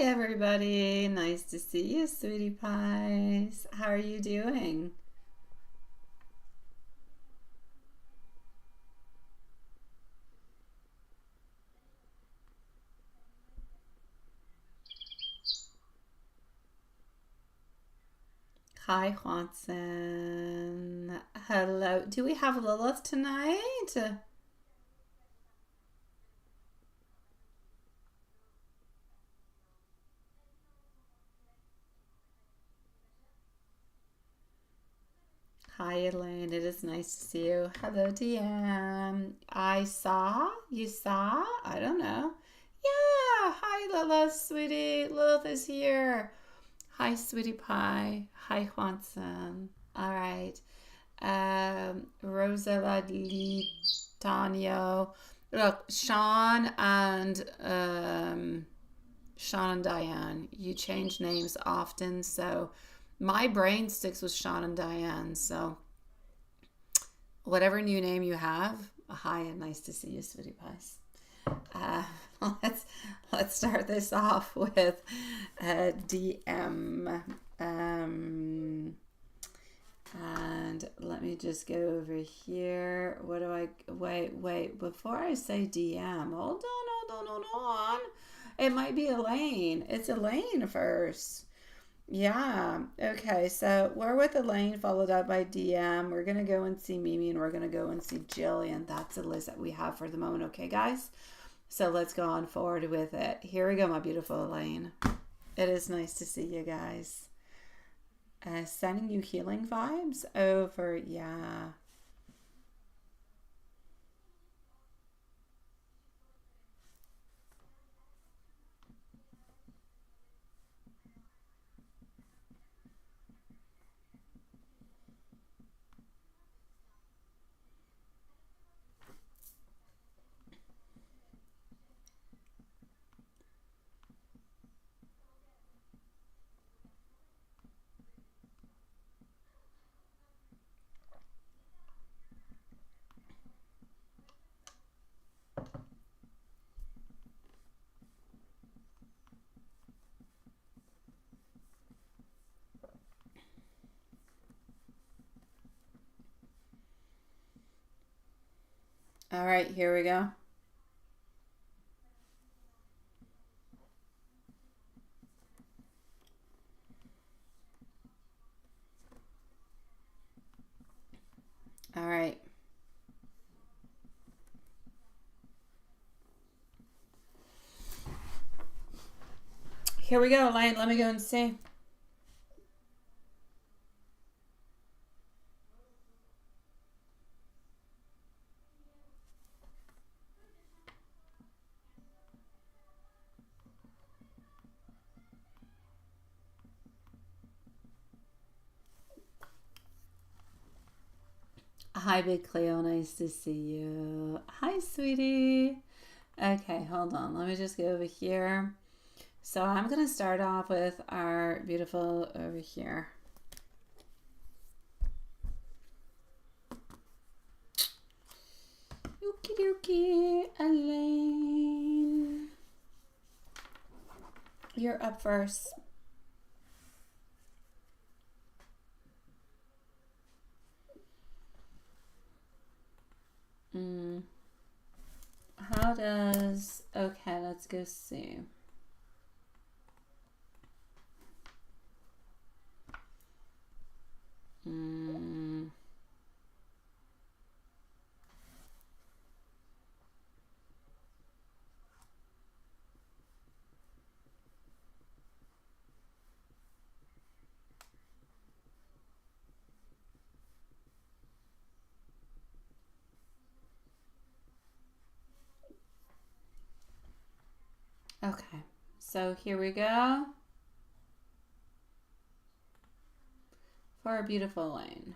everybody. Nice to see you, sweetie pies. How are you doing? Hi, Johnson. Hello. Do we have Lilith tonight? Hi, Elaine. It is nice to see you. Hello, DM. I saw. You saw? I don't know. Yeah. Hi, Lilith, sweetie. Lilith is here. Hi, sweetie pie. Hi, Johnson. All right. Rosa Litanio. Look, Sean and Diane. You change names often, so my brain sticks with Sean and Diane. So whatever new name you have, hi and nice to see you, sweetie pies. Uh, let's let's start this off with DM. And let me just go over here. What do I wait before I say DM? Hold on. It might be Elaine. It's Elaine first. Yeah. Okay. So we're with Elaine, followed up by DM. We're gonna go and see Mimi, and we're gonna go and see Jillian. That's the list that we have for the moment. Okay, guys. So let's go on forward with it. Here we go, my beautiful Elaine. It is nice to see you guys. Sending you healing vibes over, yeah. All right, here we go. All right. Here we go, Elaine. Let me go and see. Hi, Big Cleo. Nice to see you. Hi, sweetie. Okay, hold on. Let me just go over here. So I'm going to start off with our beautiful over here. Okie dokie, Elaine. You're up first. How does... Okay, let's go see. Okay, so here we go for a beautiful Elaine.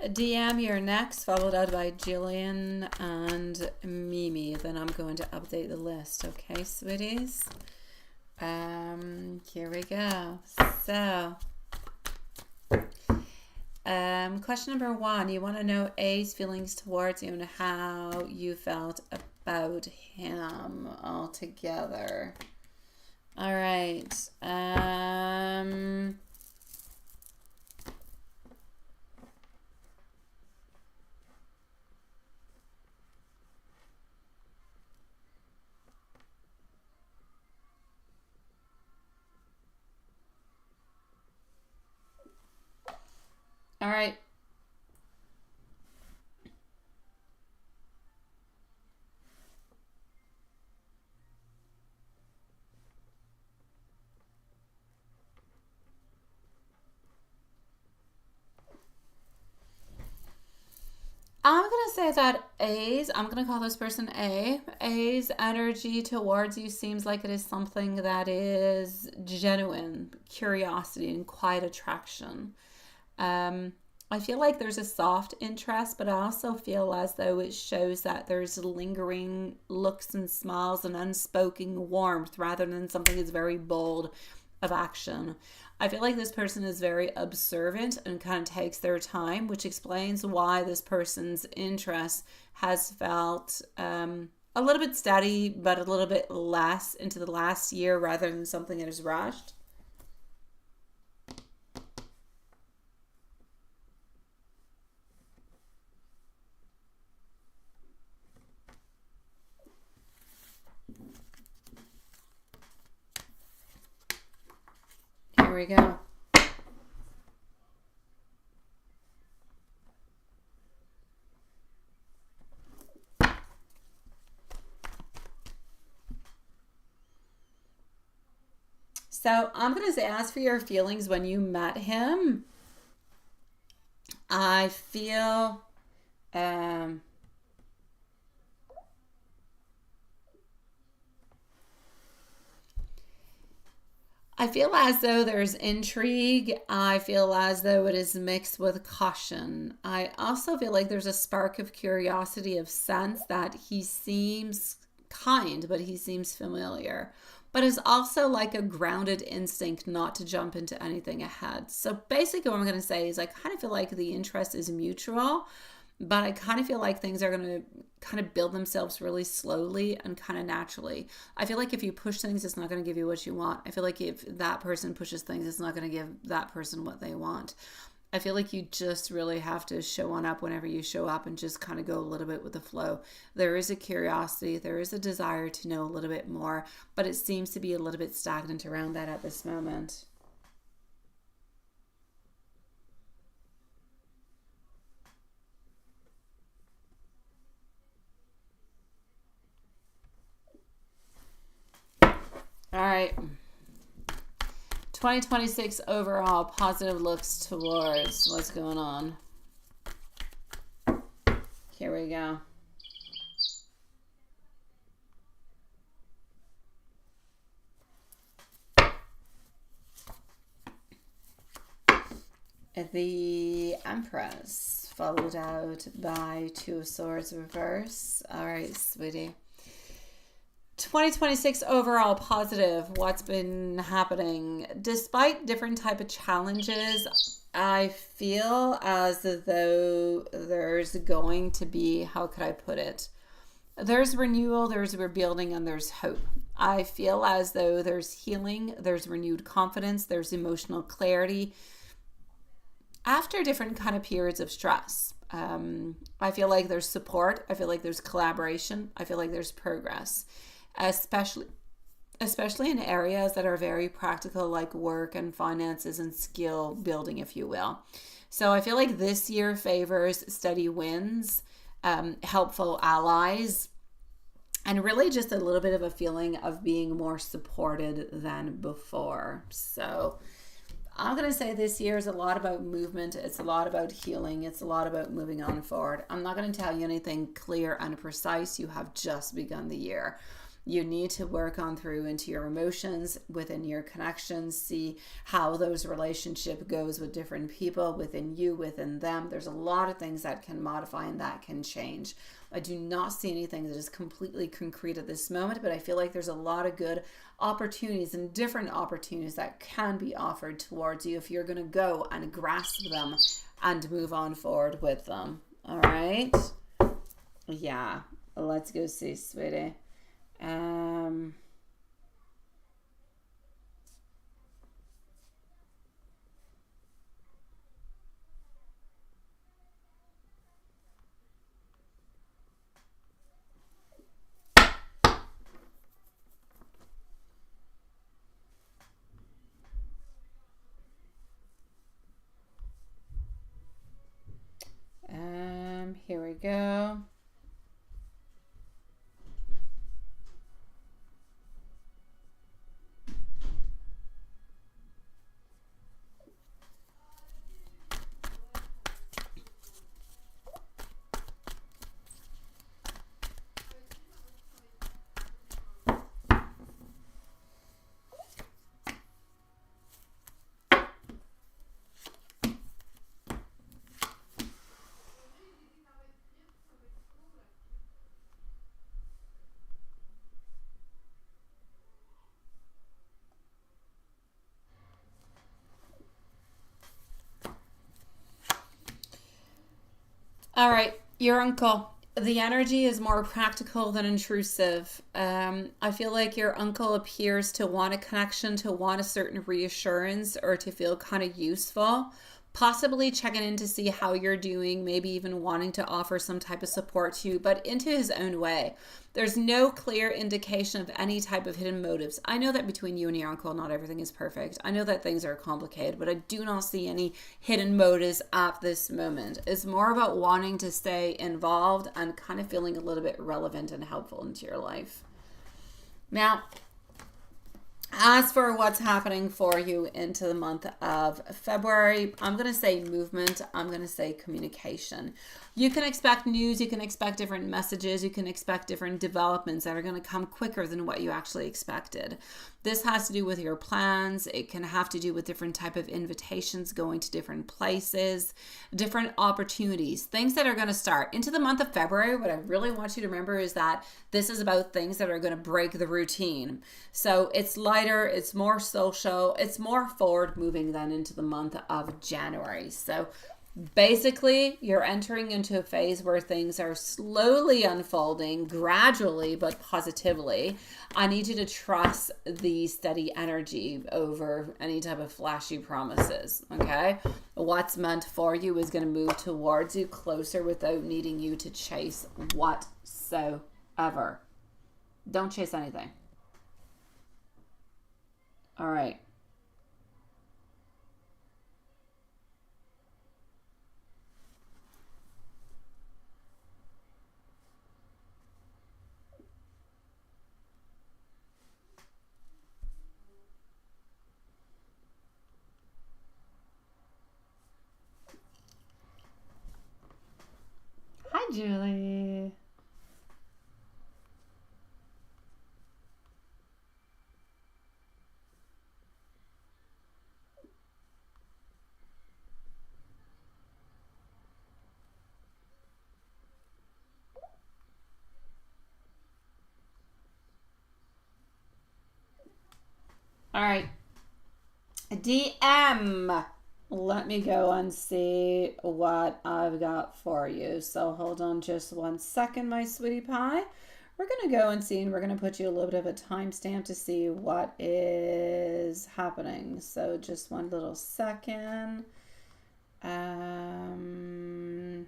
DM, you're next, followed out by Jillian and Mimi. Then I'm going to update the list. Okay, sweeties? Here we go. So, question number 1. You want to know A's feelings towards you and how you felt about him altogether. All right. All right. I'm going to say that A's, I'm going to call this person A. A's energy towards you seems like it is something that is genuine curiosity and quiet attraction. I feel like there's a soft interest, but I also feel as though it shows that there's lingering looks and smiles and unspoken warmth rather than something that's very bold of action. I feel like this person is very observant and kind of takes their time, which explains why this person's interest has felt a little bit steady, but a little bit less into the last year rather than something that is rushed. Here we go. So I'm going to say, as for your feelings when you met him, I feel I feel as though there's intrigue. I feel as though it is mixed with caution. I also feel like there's a spark of curiosity, of sense that he seems kind, but he seems familiar. But it's also like a grounded instinct not to jump into anything ahead. So basically what I'm going to say is I kind of feel like the interest is mutual, but I kind of feel like things are going to kind of build themselves really slowly and kind of naturally. I feel like if you push things, it's not going to give you what you want. I feel like if that person pushes things, it's not going to give that person what they want. I feel like you just really have to show on up whenever you show up and just kind of go a little bit with the flow. There is a curiosity, there is a desire to know a little bit more, but it seems to be a little bit stagnant around that at this moment. All right. 2026 overall positive looks towards what's going on. Here we go. The Empress, followed out by Two of Swords reverse. All right, sweetie. 2026 overall positive. What's been happening? Despite different type of challenges, I feel as though there's going to be, how could I put it? There's renewal, there's rebuilding, and there's hope. I feel as though there's healing, there's renewed confidence, there's emotional clarity after different kind of periods of stress. I feel like there's support. I feel like there's collaboration. I feel like there's progress, especially in areas that are very practical, like work and finances and skill building, if you will. So I feel like this year favors steady wins, helpful allies, and really just a little bit of a feeling of being more supported than before. So I'm going to say this year is a lot about movement. It's a lot about healing. It's a lot about moving on forward. I'm not going to tell you anything clear and precise. You have just begun the year. you need to work on through into your emotions within your connections, see how those relationship goes with different people within you, within them. There's a lot of things that can modify and that can change. I do not see anything that is completely concrete at this moment, but I feel like there's a lot of good opportunities and different opportunities that can be offered towards you if you're going to go and grasp them and move on forward with them. All right. Yeah. Let's go see, sweetie. Here we go. All right, your uncle. The energy is more practical than intrusive. I feel like your uncle appears to want a connection, to want a certain reassurance, or to feel kind of useful. Possibly checking in to see how you're doing, maybe even wanting to offer some type of support to you, but into his own way. There's no clear indication of any type of hidden motives. I know that between you and your uncle, not everything is perfect. I know that things are complicated, but I do not see any hidden motives at this moment. It's more about wanting to stay involved and kind of feeling a little bit relevant and helpful into your life. Now, as for what's happening for you into the month of February, I'm going to say movement. I'm going to say communication. You can expect news. You can expect different messages. You can expect different developments that are going to come quicker than what you actually expected. This has to do with your plans. It can have to do with different type of invitations going to different places, different opportunities, things that are going to start into the month of February. What I really want you to remember is that this is about things that are going to break the routine. So it's lighter, it's more social, it's more forward moving than into the month of January. So basically, you're entering into a phase where things are slowly unfolding, gradually, but positively. I need you to trust the steady energy over any type of flashy promises, okay? What's meant for you is going to move towards you closer without needing you to chase whatsoever. Don't chase anything. All right. Hi, Julie. All right. DM. Let me go and see what I've got for you. So hold on just 1 second, my sweetie pie. We're going to go and see, and we're going to put you a little bit of a timestamp to see what is happening. So just 1 little second. Um,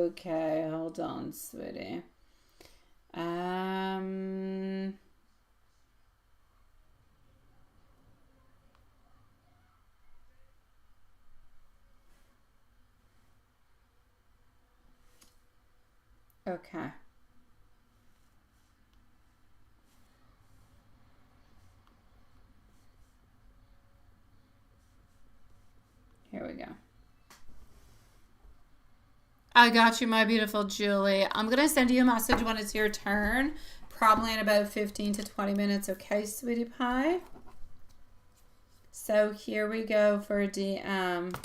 okay, hold on, sweetie. Um, Okay. Here we go. I got you, my beautiful Julie. I'm going to send you a message when it's your turn, probably in about 15 to 20 minutes. Okay, sweetie pie? So here we go for DM.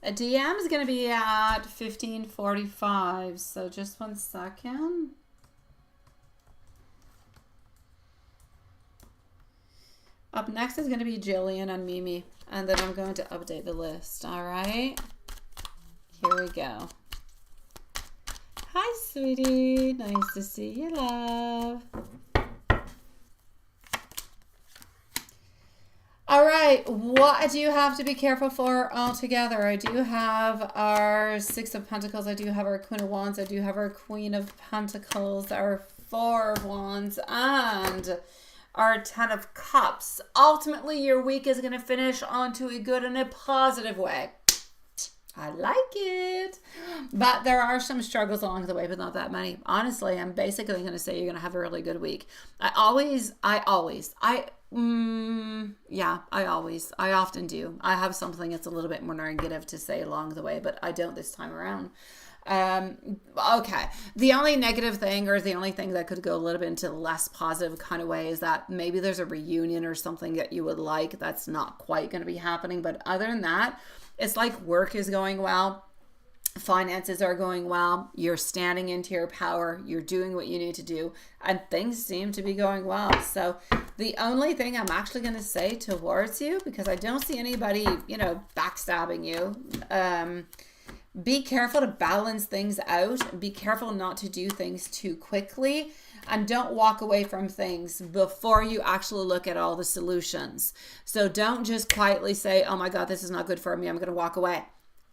A DM is going to be at 15:45, so just 1 second. Up next is going to be Jillian and Mimi, and then I'm going to update the list, all right? Here we go. Hi, sweetie. Nice to see you, love. All right, what do you have to be careful for altogether? I do have our Six of Pentacles. I do have our Queen of Wands. I do have our Queen of Pentacles, our Four of Wands, and our Ten of Cups. Ultimately, your week is going to finish onto a good and a positive way. I like it. But there are some struggles along the way, but not that many. Honestly, I'm basically going to say you're going to have a really good week. I often do. I have something that's a little bit more negative to say along the way, but I don't this time around. Okay. The only negative thing, or the only thing that could go a little bit into less positive kind of way, is that maybe there's a reunion or something that you would like that's not quite going to be happening. But other than that, it's like work is going well. Finances are going well. You're standing into your power. You're doing what you need to do. And things seem to be going well. So the only thing I'm actually going to say towards you, because I don't see anybody, backstabbing you, be careful to balance things out. Be careful not to do things too quickly. And don't walk away from things before you actually look at all the solutions. So don't just quietly say, oh my God, this is not good for me, I'm going to walk away.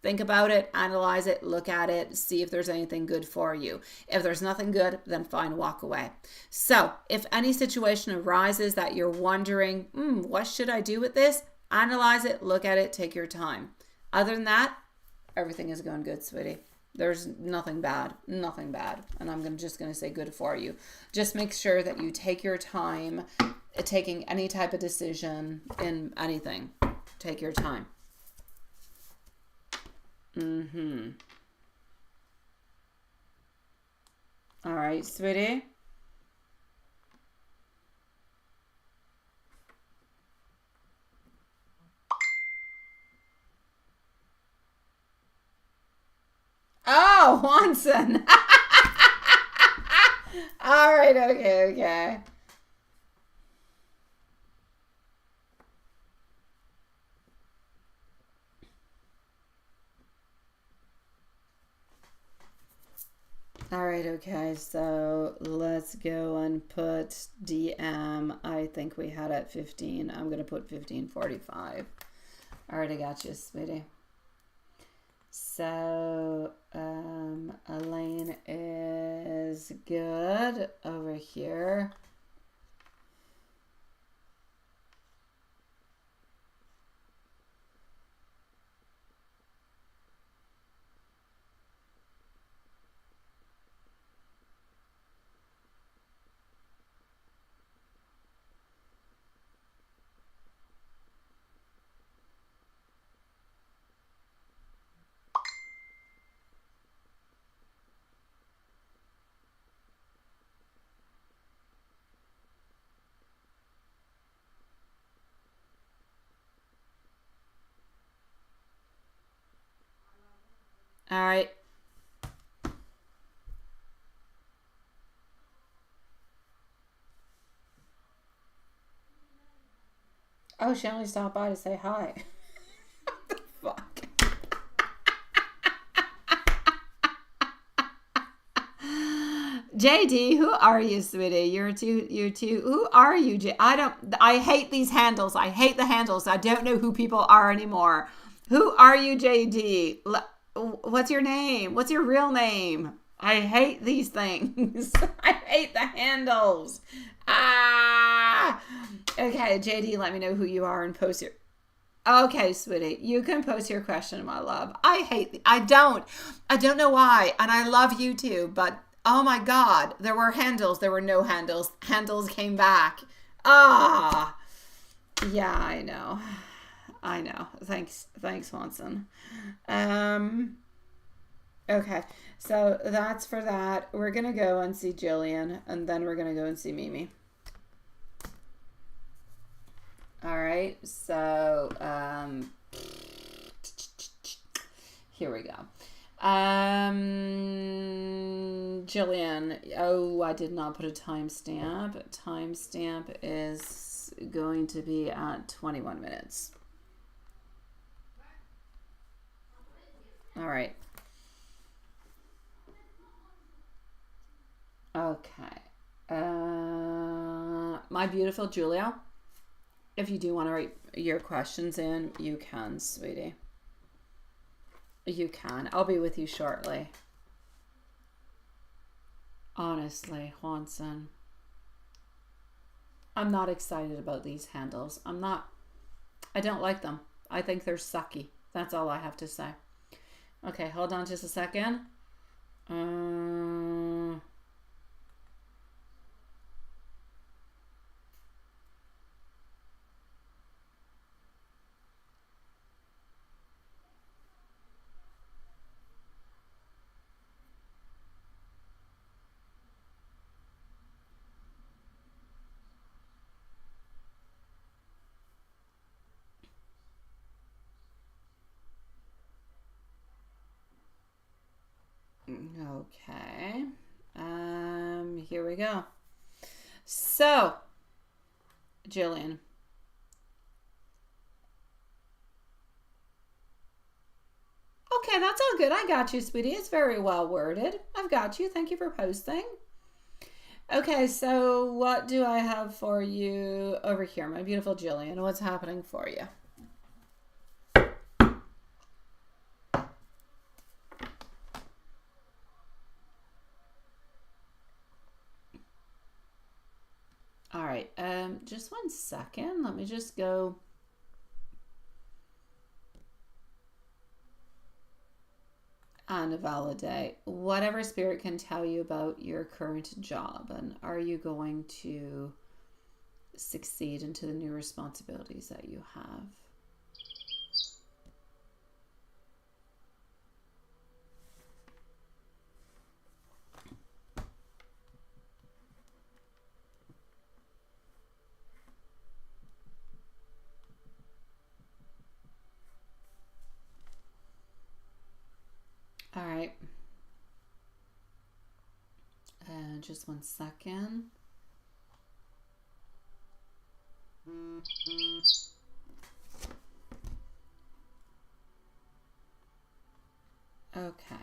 Think about it, analyze it, look at it, see if there's anything good for you. If there's nothing good, then fine, walk away. So if any situation arises that you're wondering, what should I do with this? Analyze it, look at it, take your time. Other than that, everything is going good, sweetie. There's nothing bad. And I'm just going to say good for you. Just make sure that you take your time taking any type of decision in anything. Take your time. All right, sweetie. Oh, Watson. All right, okay. All right, okay, so let's go and put DM. I think we had at 15. I'm going to put 15:45. Already got you, sweetie. So, Elaine is good over here. All right. Oh, she only stopped by to say hi. What the fuck? JD, who are you, sweetie? You're too. Who are you? I hate these handles. I hate the handles. I don't know who people are anymore. Who are you, JD? What's your name? What's your real name? I hate these things. I hate the handles. Ah. Okay, JD, let me know who you are and post your. Okay, sweetie, you can post your question, my love. I don't know why, and I love YouTube, but oh my God, there were handles, there were no handles. Handles came back. Ah, yeah, I know. Thanks, Watson. Okay, so that's for that. We're gonna go and see Jillian, and then we're gonna go and see Mimi. All right, so here we go. Jillian, oh, I did not put a timestamp. Timestamp is going to be at 21 minutes. All right. Okay. My beautiful Julia, if you do want to write your questions in, you can, sweetie. You can. I'll be with you shortly. Honestly, Juanson, I'm not excited about these handles. I don't like them. I think they're sucky. That's all I have to say. Okay, hold on just a second. Okay. Here we go. So, Jillian. Okay, that's all good. I got you, sweetie. It's very well worded. I've got you. Thank you for posting. Okay, so what do I have for you over here, my beautiful Jillian? What's happening for you? All right, just 1 second. Let me just go. And validate whatever spirit can tell you about your current job, and are you going to succeed into the new responsibilities that you have? All right. Just 1 second. Okay.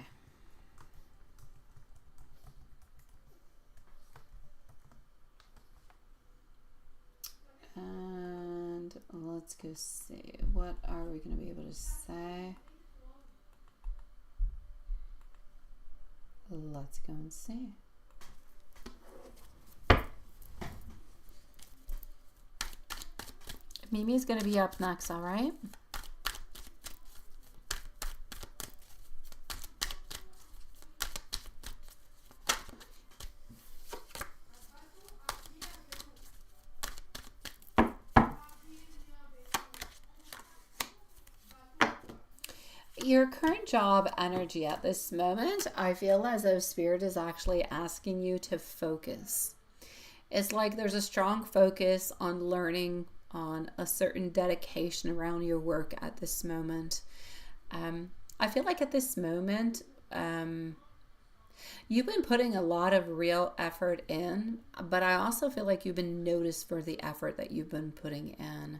And let's go see. What are we going to be able to say? Let's go and see. Mimi's going to be up next, all right? Your current job energy at this moment, I feel as though Spirit is actually asking you to focus. It's like there's a strong focus on learning, on a certain dedication around your work at this moment. I feel like at this moment, you've been putting a lot of real effort in, but I also feel like you've been noticed for the effort that you've been putting in.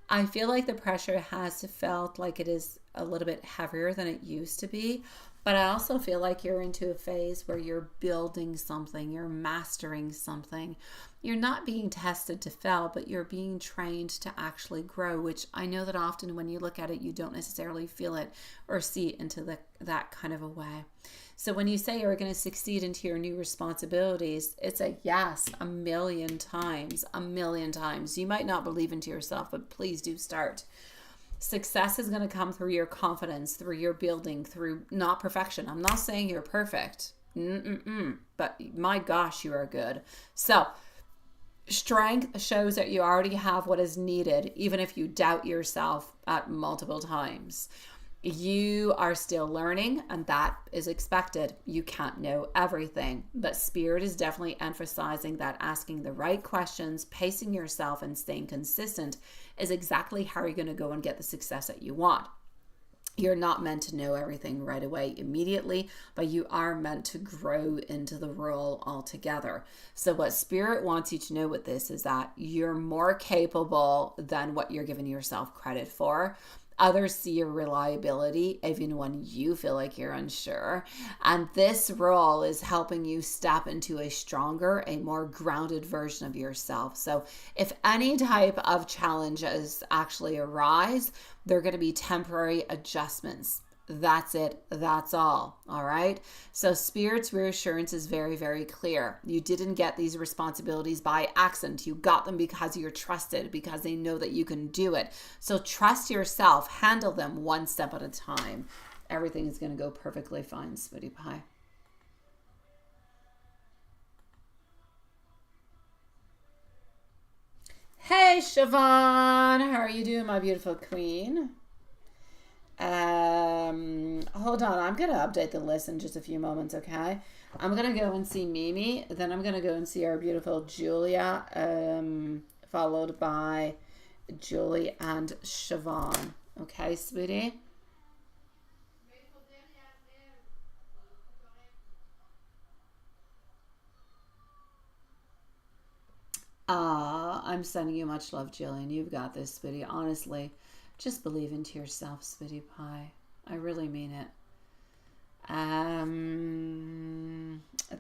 I feel like the pressure has felt like it is a little bit heavier than it used to be, but I also feel like you're into a phase where you're building something, you're mastering something. You're not being tested to fail, but you're being trained to actually grow, which I know that often when you look at it, you don't necessarily feel it or see it into that kind of a way. So when you say you're going to succeed into your new responsibilities, it's a yes, a million times, a million times. You might not believe into yourself, but please do start. Success is going to come through your confidence, through your building, through not perfection. I'm not saying you're perfect, but my gosh, you are good. So strength shows that you already have what is needed, even if you doubt yourself at multiple times. You are still learning, and that is expected. You can't know everything, but Spirit is definitely emphasizing that asking the right questions, pacing yourself, and staying consistent is exactly how you're going to go and get the success that you want. You're not meant to know everything right away immediately, but you are meant to grow into the role altogether. So what Spirit wants you to know with this is that you're more capable than what you're giving yourself credit for. Others see your reliability even when you feel like you're unsure. And this role is helping you step into a stronger, a more grounded version of yourself. So if any type of challenges actually arise, they're going to be temporary adjustments. That's it. That's all. All right. So Spirit's reassurance is very, very clear. You didn't get these responsibilities by accident. You got them because you're trusted, because they know that you can do it. So trust yourself. Handle them one step at a time. Everything is going to go perfectly fine, Sweetie Pie. Hey, Siobhan. How are you doing, my beautiful queen? Hold on. I'm going to update the list in just a few moments, okay? I'm going to go and see Mimi. Then I'm going to go and see our beautiful Julia, followed by Julie and Siobhan. Okay, sweetie? I'm sending you much love, Jillian. You've got this, sweetie. Honestly, just believe into yourself, sweetie pie. I really mean it.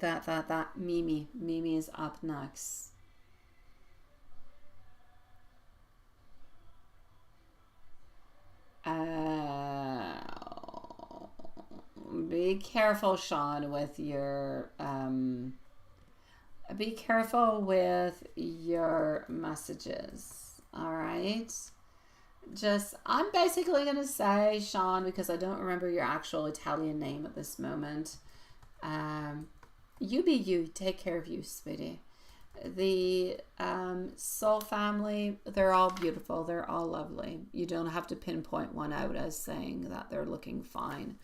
That Mimi. Mimi is up next. Be careful, Sean, with your be careful with your messages. All right. Just, I'm basically going to say, Sean, because I don't remember your actual Italian name at this moment. You be you. Take care of you, sweetie. The Soul family, they're all beautiful. They're all lovely. You don't have to pinpoint one out as saying that they're looking fine.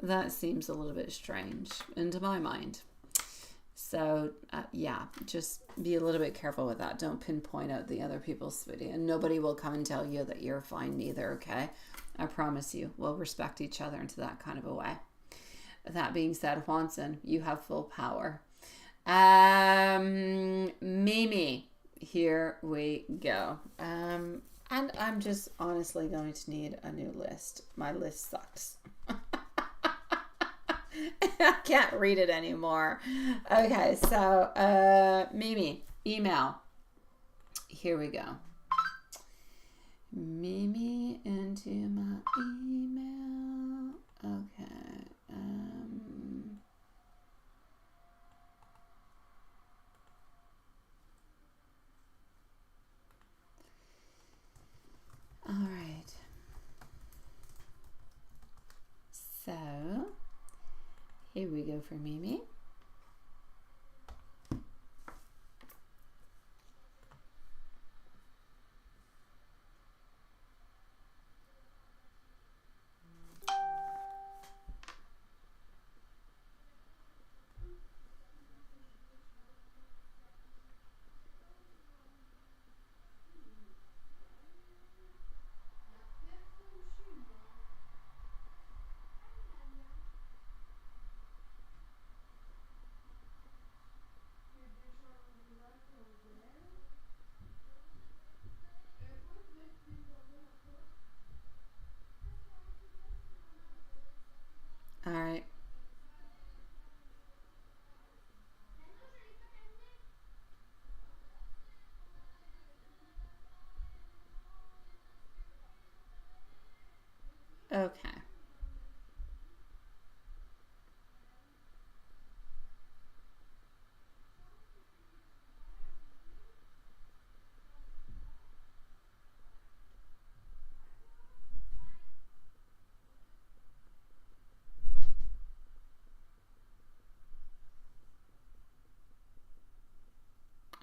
That seems a little bit strange into my mind. So, yeah, just be a little bit careful with that. Don't pinpoint out the other people's sweetie. And nobody will come and tell you that you're fine neither, okay? I promise you. We'll respect each other into that kind of a way. That being said, Juanson, you have full power. Mimi, here we go. And I'm just honestly going to need a new list. My list sucks. I can't read it anymore. Okay, so Mimi, email. Here we go. Mimi into my email. Okay. All right. So here we go for Mimi. All right.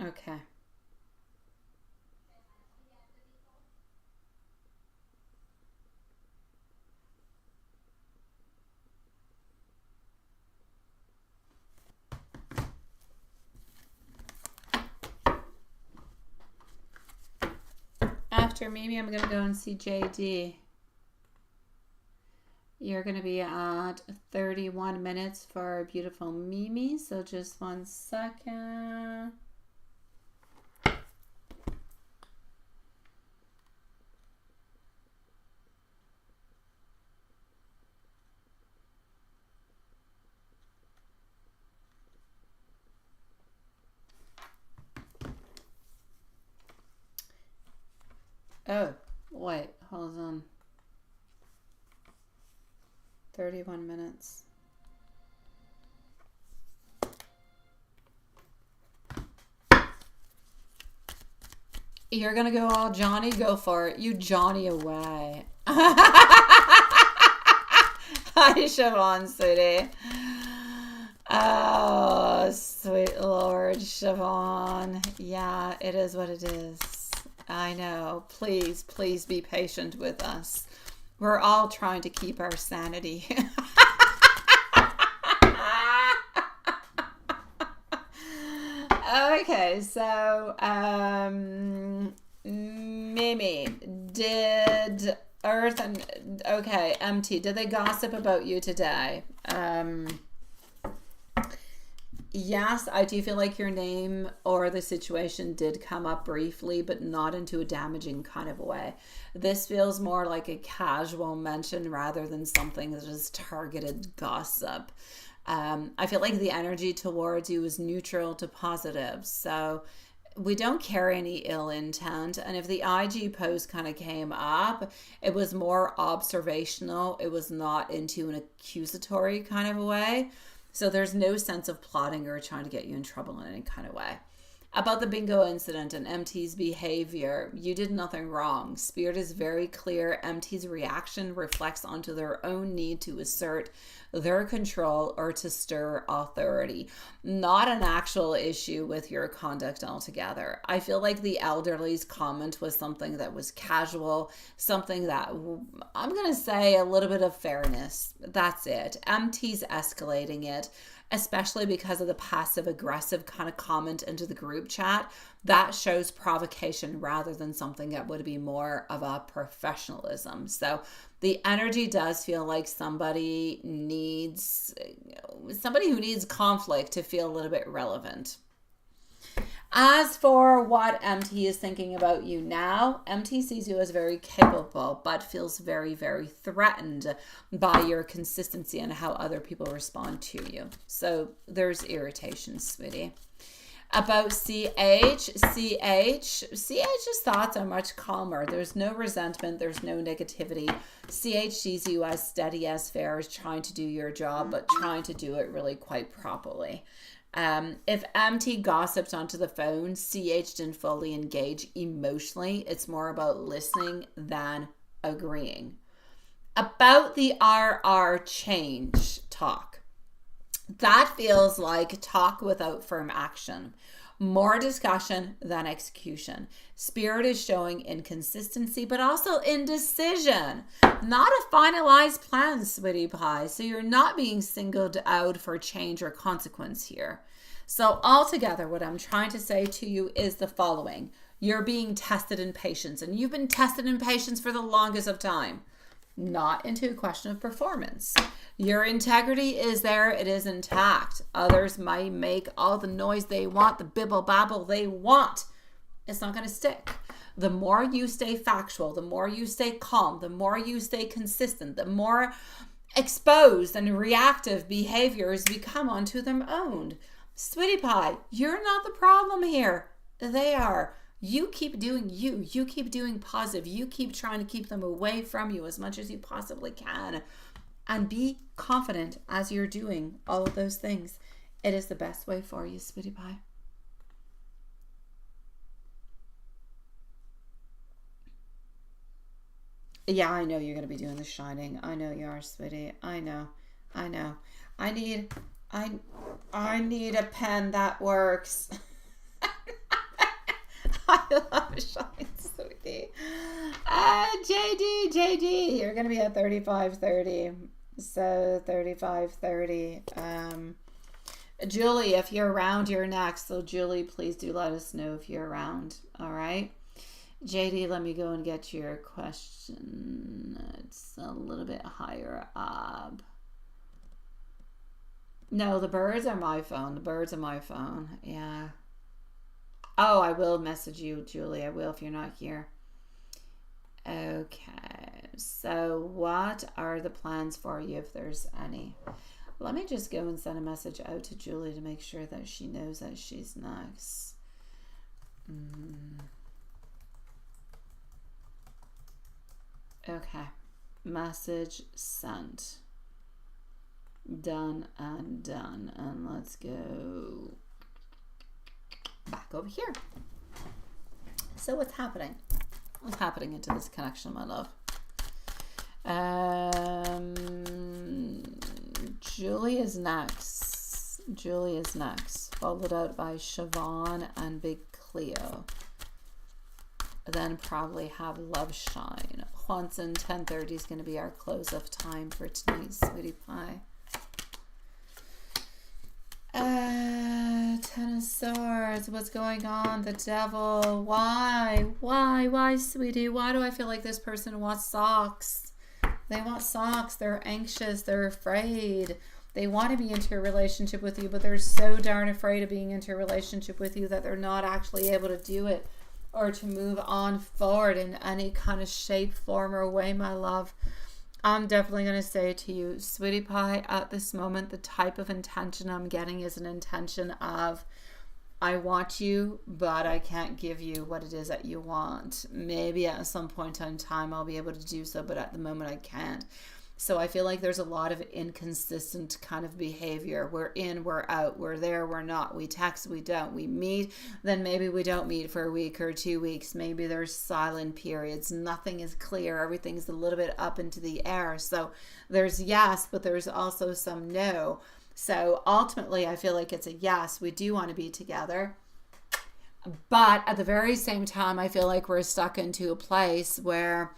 Okay. After Mimi, I'm going to go and see JD. You're going to be at 31 minutes for beautiful Mimi. So just 1 second. Oh, wait, hold on. 31 minutes. You're gonna go all Johnny? Go for it. You Johnny away. Hi, Siobhan, sweetie. Oh, sweet Lord, Siobhan. Yeah, it is what it is. I know. Please, please be patient with us. We're all trying to keep our sanity. Okay, so Mimi, did Earth and okay, MT, did they gossip about you today? Yes, I do feel like your name or the situation did come up briefly, but not into a damaging kind of a way. This feels more like a casual mention rather than something that is targeted gossip. I feel like the energy towards you is neutral to positive. So we don't carry any ill intent. And if the IG post kind of came up, it was more observational. It was not into an accusatory kind of a way. So there's no sense of plotting or trying to get you in trouble in any kind of way. About the bingo incident and MT's behavior, you did nothing wrong. Spirit is very clear. MT's reaction reflects onto their own need to assert their control or to stir authority, not an actual issue with your conduct altogether. I feel like the elderly's comment was something that was casual, something that I'm going to say a little bit of fairness. That's it. MT's escalating it, especially because of the passive aggressive kind of comment into the group chat. That shows provocation rather than something that would be more of a professionalism. So the energy does feel like somebody who needs conflict to feel a little bit relevant. As for what MT is thinking about you now, MT sees you as very capable, but feels very, very threatened by your consistency and how other people respond to you. So there's irritation, sweetie. About CH's thoughts are much calmer. There's no resentment. There's no negativity. CH sees you as steady as fair, as trying to do your job, but trying to do it really quite properly. If MT gossiped onto the phone, CH didn't fully engage emotionally. It's more about listening than agreeing. About the RR change talk, that feels like talk without firm action. More discussion than execution. Spirit is showing inconsistency, but also indecision. Not a finalized plan, sweetie pie. So you're not being singled out for change or consequence here. So altogether, what I'm trying to say to you is the following. You're being tested in patience, and you've been tested in patience for the longest of time. Not into a question of performance. Your integrity is there. It is intact. Others might make all the noise they want, the bibble babble they want. It's not going to stick. The more you stay factual, the more you stay calm, the more you stay consistent, the more exposed and reactive behaviors become onto their own. Sweetie pie, you're not the problem here. They are. You keep doing you. You keep doing positive. You keep trying to keep them away from you as much as you possibly can. And be confident as you're doing all of those things. It is the best way for you, sweetie pie. Yeah, I know you're going to be doing the shining. I know you are, sweetie. I know. I need a pen that works. I love Shine, sweetie. JD, you're going to be at 3530. So 3530. Julie, if you're around, you're next. So Julie, please do let us know if you're around. All right. JD, let me go and get your question. It's a little bit higher up. No, the birds are my phone. The birds are my phone. Yeah. Oh, I will message you, Julie. I will if you're not here. Okay. So what are the plans for you if there's any? Let me just go and send a message out to Julie to make sure that she knows that she's next. Okay. Message sent. Done and done. And let's go back over here. So what's happening? What's happening into this connection, my love? Julie is next. Julie is next. Followed out by Siobhan and Big Cleo. Then probably have Love Shine. Juanson, 10:30 is going to be our close of time for tonight, sweetie pie. Ten of Swords. What's going on? The Devil. Why, sweetie? Why do I feel like this person wants socks? They want socks. They're anxious. They're afraid. They want to be into a relationship with you, but they're so darn afraid of being into a relationship with you that they're not actually able to do it or to move on forward in any kind of shape, form, or way, my love. I'm definitely going to say to you, sweetie pie, at this moment, the type of intention I'm getting is an intention of, I want you, but I can't give you what it is that you want. Maybe at some point in time I'll be able to do so, but at the moment I can't. So I feel like there's a lot of inconsistent kind of behavior. We're in, we're out, we're there, we're not. We text, we don't. We meet, then maybe we don't meet for a week or 2 weeks. Maybe there's silent periods. Nothing is clear. Everything's a little bit up into the air. So there's yes, but there's also some no. So ultimately, I feel like it's a yes. We do want to be together. But at the very same time, I feel like we're stuck into a place where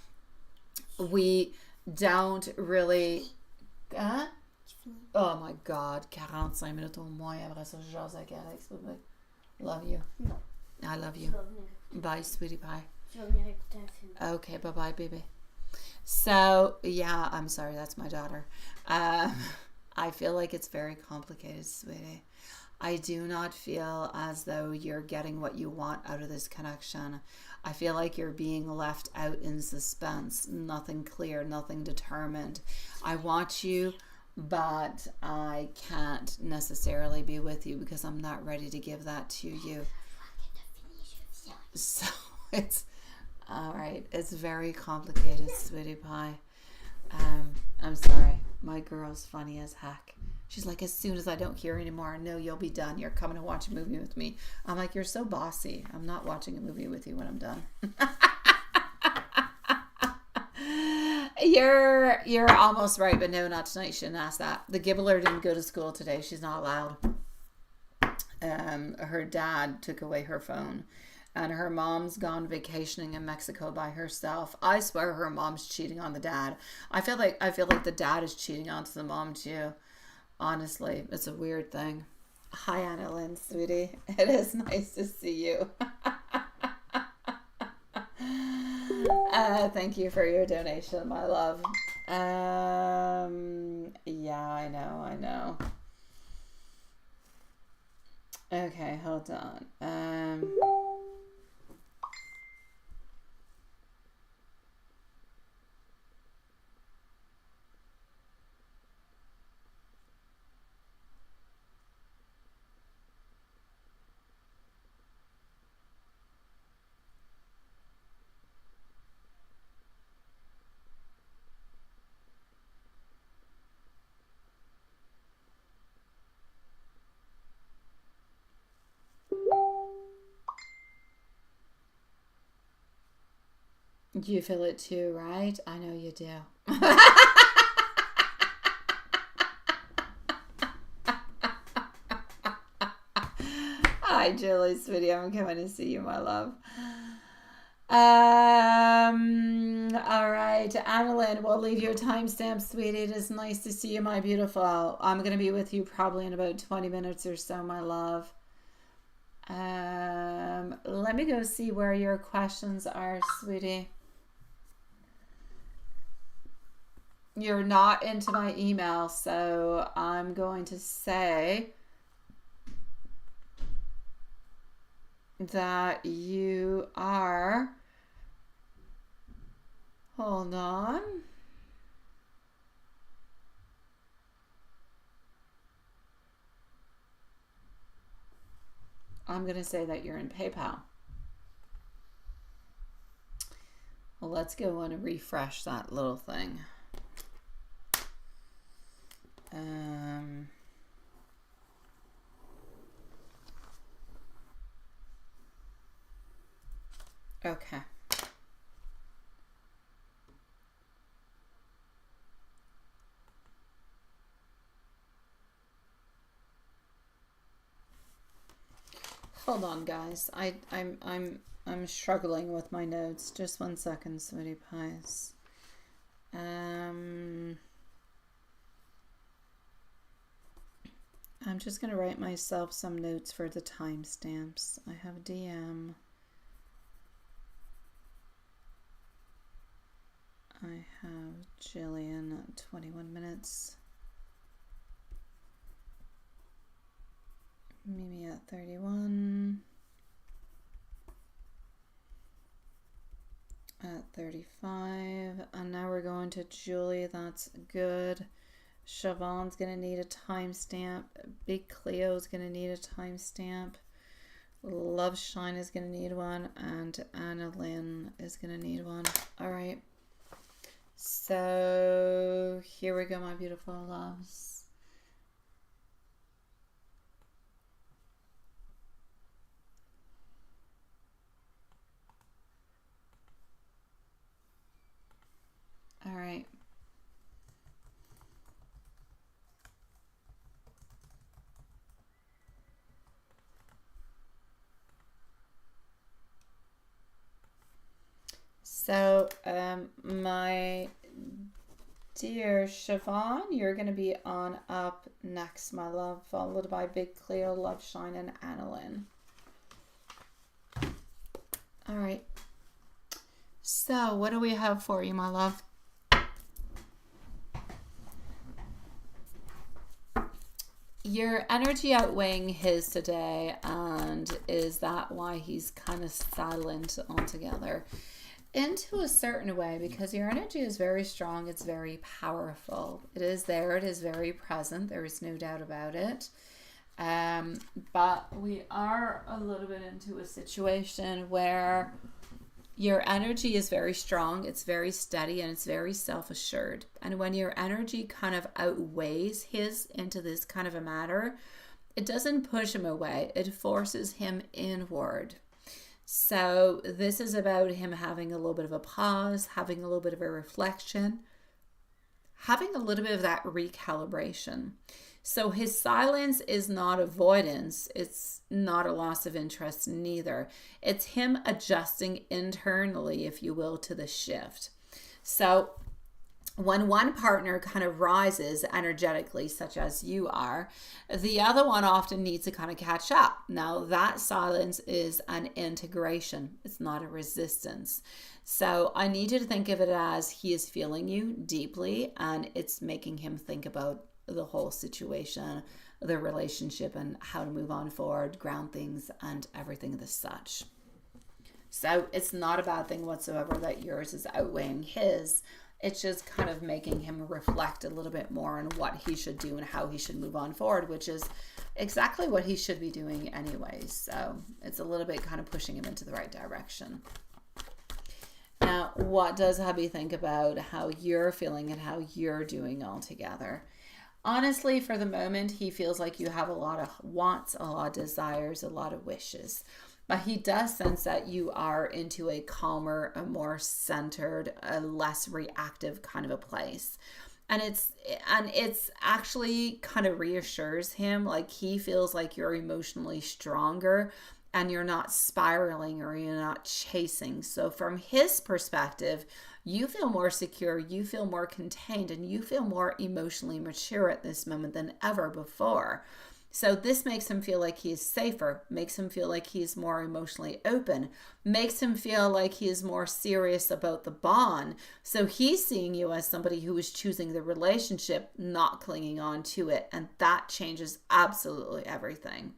we don't really... Oh my God, 45 minutes au moins. Après ça, je jase avec Alex, bébé. Love you. No. I love you. Bye, sweetie pie. Okay, bye-bye, baby. So, yeah, I'm sorry, that's my daughter. I feel like it's very complicated, sweetie. I do not feel as though you're getting what you want out of this connection. I feel like you're being left out in suspense. Nothing clear, nothing determined. I want you, but I can't necessarily be with you because I'm not ready to give that to you. So it's all right. It's very complicated, sweetie pie. I'm sorry. My girl's funny as heck. She's like, as soon as I don't hear anymore, I know you'll be done. You're coming to watch a movie with me. I'm like, you're so bossy. I'm not watching a movie with you when I'm done. You're almost right, but no, not tonight. Shouldn't ask that. The Gibbler didn't go to school today. She's not allowed. Her dad took away her phone. And her mom's gone vacationing in Mexico by herself. I swear her mom's cheating on the dad. I feel like the dad is cheating onto the mom too. Honestly, it's a weird thing. Hi, Anna Lynn, sweetie. It is nice to see you. Thank you for your donation, my love. Yeah, I know. Okay, hold on. You feel it too, right? I know you do. Hi, Julie's video. I'm coming to see you, my love. All right, Annalyn, we'll leave your timestamp, sweetie. It is nice to see you, my beautiful. I'm going to be with you probably in about 20 minutes or so, my love. Let me go see where your questions are, sweetie. You're not into my email, so I'm going to say that you are. Hold on. I'm going to say that you're in PayPal. Well, let's go on and refresh that little thing. Okay. Hold on, guys. I'm struggling with my notes. Just 1 second, sweetie pies. I'm just going to write myself some notes for the timestamps. I have DM. I have Jillian at 21 minutes. Mimi at 31. At 35. And now we're going to Julie. That's good. Siobhan's going to need a timestamp. Big Cleo's going to need a timestamp. Love Shine is going to need one. And Annalyn is going to need one. All right. So here we go, my beautiful loves. All right. So, my dear Siobhan, you're going to be on up next, my love, followed by Big Cleo, Love Shine, and Annalyn. All right. So, what do we have for you, my love? Your energy outweighing his today, and is that why he's kind of silent altogether? Into a certain way, because your energy is very strong, it's very powerful. It is there, it is very present, there is no doubt about it. But we are a little bit into a situation where your energy is very strong, it's very steady, and it's very self-assured. And when your energy kind of outweighs his into this kind of a matter, it doesn't push him away, it forces him inward. So this is about him having a little bit of a pause, having a little bit of a reflection, having a little bit of that recalibration. So his silence is not avoidance. It's not a loss of interest neither. It's him adjusting internally, if you will, to the shift. So when one partner kind of rises energetically, such as you are, the other one often needs to kind of catch up. Now, that silence is an integration. It's not a resistance. So I need you to think of it as he is feeling you deeply, and it's making him think about the whole situation, the relationship, and how to move on forward, ground things, and everything of the such. So it's not a bad thing whatsoever that yours is outweighing his. It's just kind of making him reflect a little bit more on what he should do and how he should move on forward, which is exactly what he should be doing anyways. So it's a little bit kind of pushing him into the right direction. Now, what does hubby think about how you're feeling and how you're doing all together? Honestly, for the moment, he feels like you have a lot of wants, a lot of desires, a lot of wishes. But he does sense that you are into a calmer, a more centered, a less reactive kind of a place. And it's actually kind of reassures him, like he feels like you're emotionally stronger and you're not spiraling or you're not chasing. So from his perspective, you feel more secure, you feel more contained, and you feel more emotionally mature at this moment than ever before. So this makes him feel like he's safer, makes him feel like he's more emotionally open, makes him feel like he is more serious about the bond. So he's seeing you as somebody who is choosing the relationship, not clinging on to it. And that changes absolutely everything.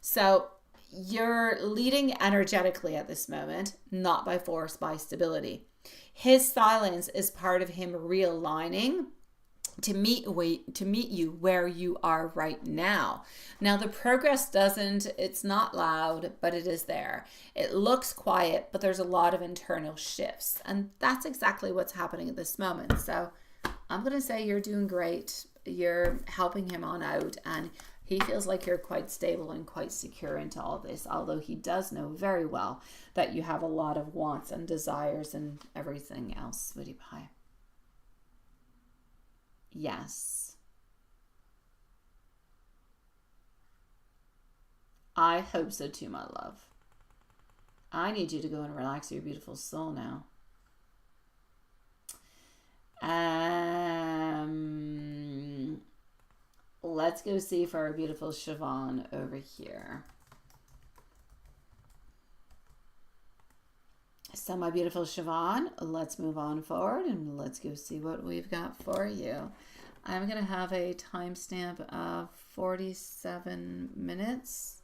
So you're leading energetically at this moment, not by force, by stability. His silence is part of him realigning to meet you where you are right now. Now the progress it's not loud, but it is there. It looks quiet, but there's a lot of internal shifts, and that's exactly what's happening at this moment. So I'm going to say you're doing great. You're helping him on out, and he feels like you're quite stable and quite secure into all this, although he does know very well that you have a lot of wants and desires and everything else, sweetie pie. Yes. I hope so too, my love. I need you to go and relax your beautiful soul now. Let's go see for our beautiful Siobhan over here. So my beautiful Siobhan, let's move on forward and let's go see what we've got for you. I'm going to have a timestamp of 47 minutes.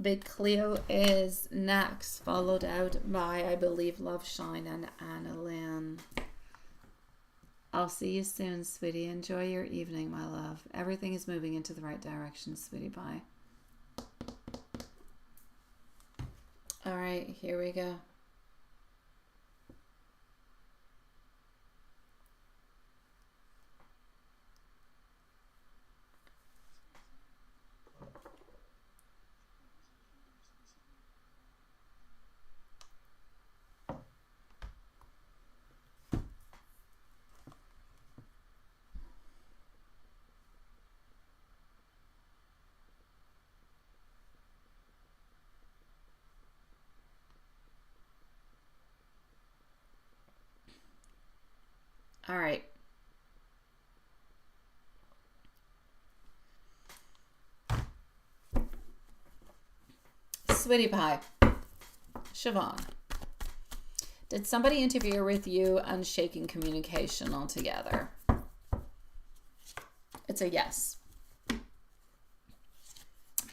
Big Cleo is next, followed out by, I believe, Love Shine and Anna Lynn. I'll see you soon, sweetie. Enjoy your evening, my love. Everything is moving into the right direction, sweetie. Bye. All right, here we go. All right. Sweetie pie. Siobhan. Did somebody interfere with you and shaking communication altogether? It's a yes.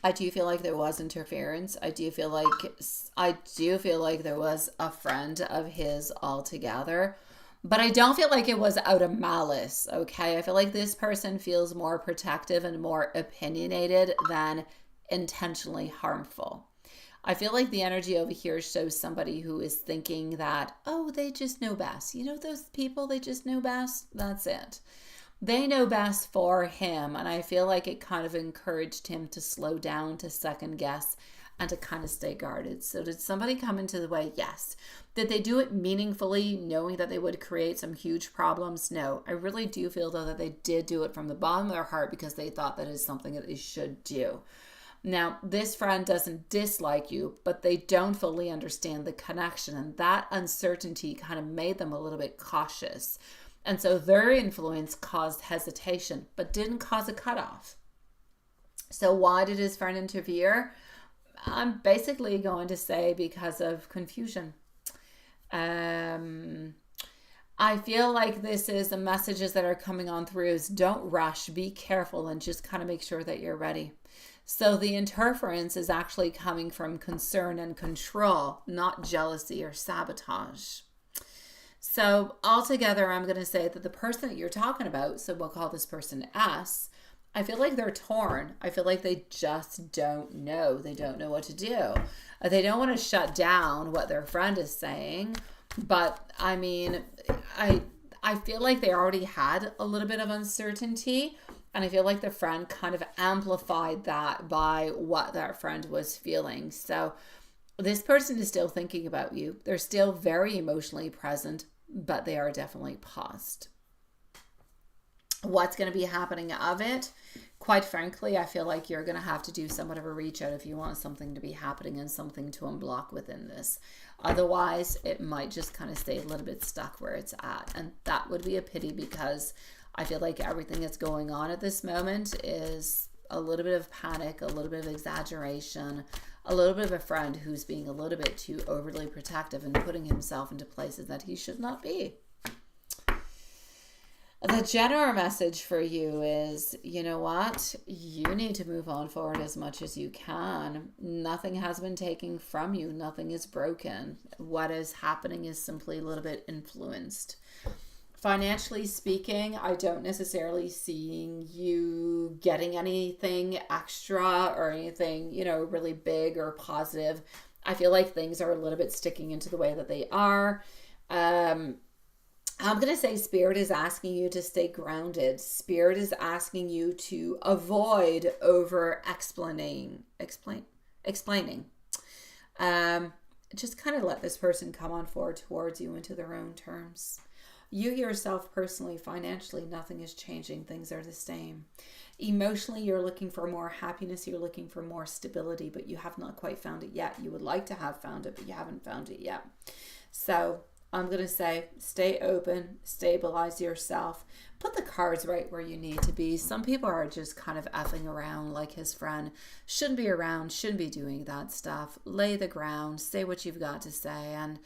I do feel like there was interference. I do feel like there was a friend of his altogether. But I don't feel like it was out of malice, okay? I feel like this person feels more protective and more opinionated than intentionally harmful. I feel like the energy over here shows somebody who is thinking that, oh, they just know best. You know those people, they just know best? That's it. They know best for him, and I feel like it kind of encouraged him to slow down, to second guess, and to kind of stay guarded. So did somebody come into the way? Yes. Did they do it meaningfully, knowing that they would create some huge problems? No. I really do feel, though, that they did do it from the bottom of their heart because they thought that is something that they should do. Now, this friend doesn't dislike you, but they don't fully understand the connection, and that uncertainty kind of made them a little bit cautious. And so their influence caused hesitation, but didn't cause a cutoff. So why did his friend interfere? I'm basically going to say because of confusion. I feel like this is the messages that are coming on through is don't rush, be careful, and just kind of make sure that you're ready. So the interference is actually coming from concern and control, not jealousy or sabotage. So altogether, I'm going to say that the person that you're talking about, so we'll call this person S, I feel like they're torn. I feel like they just don't know. They don't know what to do. They don't want to shut down what their friend is saying. But I mean, I feel like they already had a little bit of uncertainty. And I feel like the friend kind of amplified that by what that friend was feeling. So this person is still thinking about you. They're still very emotionally present, but they are definitely paused. what's going to be happening of it, quite frankly, I feel like you're going to have to do somewhat of a reach out if you want something to be happening and something to unblock within this. Otherwise, it might just kind of stay a little bit stuck where it's at. And that would be a pity, because I feel like everything that's going on at this moment is a little bit of panic, a little bit of exaggeration, a little bit of a friend who's being a little bit too overly protective and putting himself into places that he should not be. The general message for you is, you know what? You need to move on forward as much as you can. Nothing has been taken from you. Nothing is broken. What is happening is simply a little bit influenced. Financially speaking, I don't necessarily see you getting anything extra or anything, you know, really big or positive. I feel like things are a little bit sticking into the way that they are. I'm going to say Spirit is asking you to stay grounded. Spirit is asking you to avoid over explaining. Just kind of let this person come on forward towards you into their own terms. You yourself personally, financially, nothing is changing. Things are the same. Emotionally, you're looking for more happiness. You're looking for more stability, but you have not quite found it yet. You would like to have found it, but you haven't found it yet. So I'm going to say stay open, stabilize yourself, put the cards right where you need to be. Some people are just kind of effing around like his friend. Shouldn't be around, shouldn't be doing that stuff. Lay the ground, say what you've got to say, and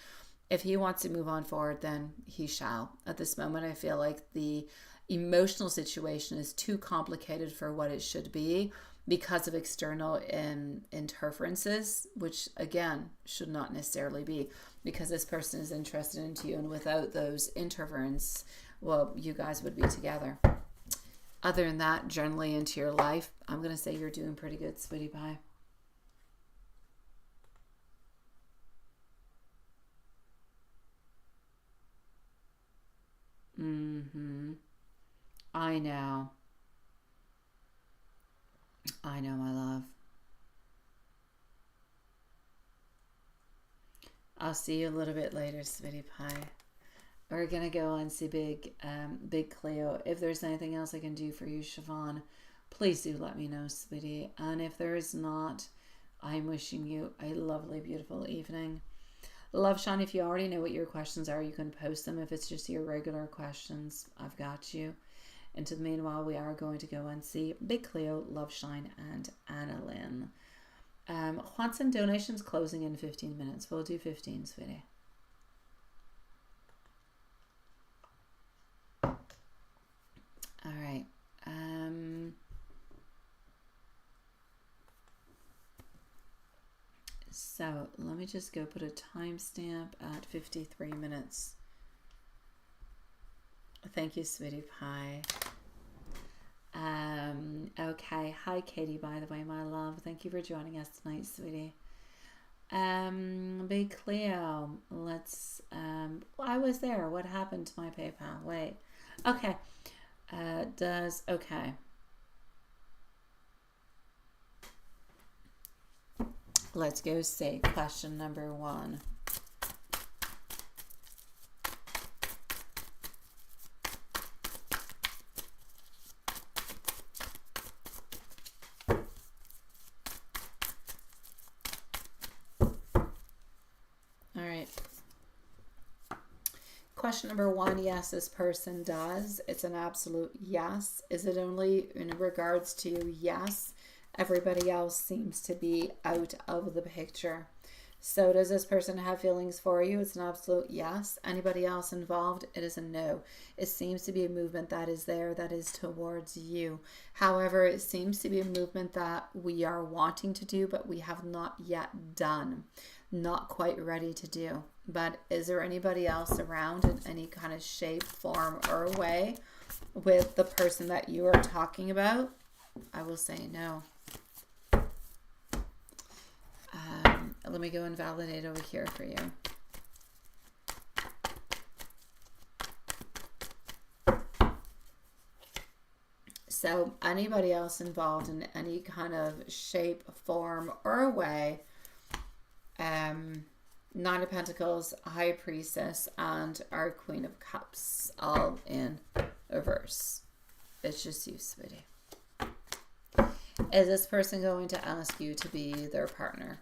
if he wants to move on forward, then he shall. At this moment, I feel like the emotional situation is too complicated for what it should be because of external interferences, which again should not necessarily be, because this person is interested into you, and without those interference, well, you guys would be together. Other than that, generally into your life, I'm going to say you're doing pretty good, sweetie pie. I know. I know, my love. I'll see you a little bit later, sweetie pie. We're gonna go on see Big Cleo. If there's anything else I can do for you, Siobhan, please do let me know, sweetie. And if there is not, I'm wishing you a lovely, beautiful evening. Love, Sean, if you already know what your questions are, you can post them. If it's just your regular questions, I've got you. Into the meanwhile, we are going to go and see Big Cleo, Love Shine, and Anna Lynn. Juanson donations closing in 15 minutes. We'll do 15, sweetie. All right. So let me just go put a timestamp at 53 minutes. Thank you, sweetie pie. Okay. Hi, Katie, by the way, my love. Thank you for joining us tonight, sweetie. Big Cleo. Let's, I was there. What happened to my PayPal? Wait. Okay. Okay. Let's go see question number 1. All right. Question number 1, yes, this person does. It's an absolute yes. Is it only in regards to yes? Everybody else seems to be out of the picture. So does this person have feelings for you? It's an absolute yes. Anybody else involved? It is a no. It seems to be a movement that is there, that is towards you. However, it seems to be a movement that we are wanting to do, but we have not yet done. Not quite ready to do. But is there anybody else around in any kind of shape, form, or way with the person that you are talking about? I will say no. Let me go and validate over here for you. So anybody else involved in any kind of shape, form, or way, Nine of Pentacles, High Priestess, and our Queen of Cups, all in reverse. It's just you, sweetie. Is this person going to ask you to be their partner?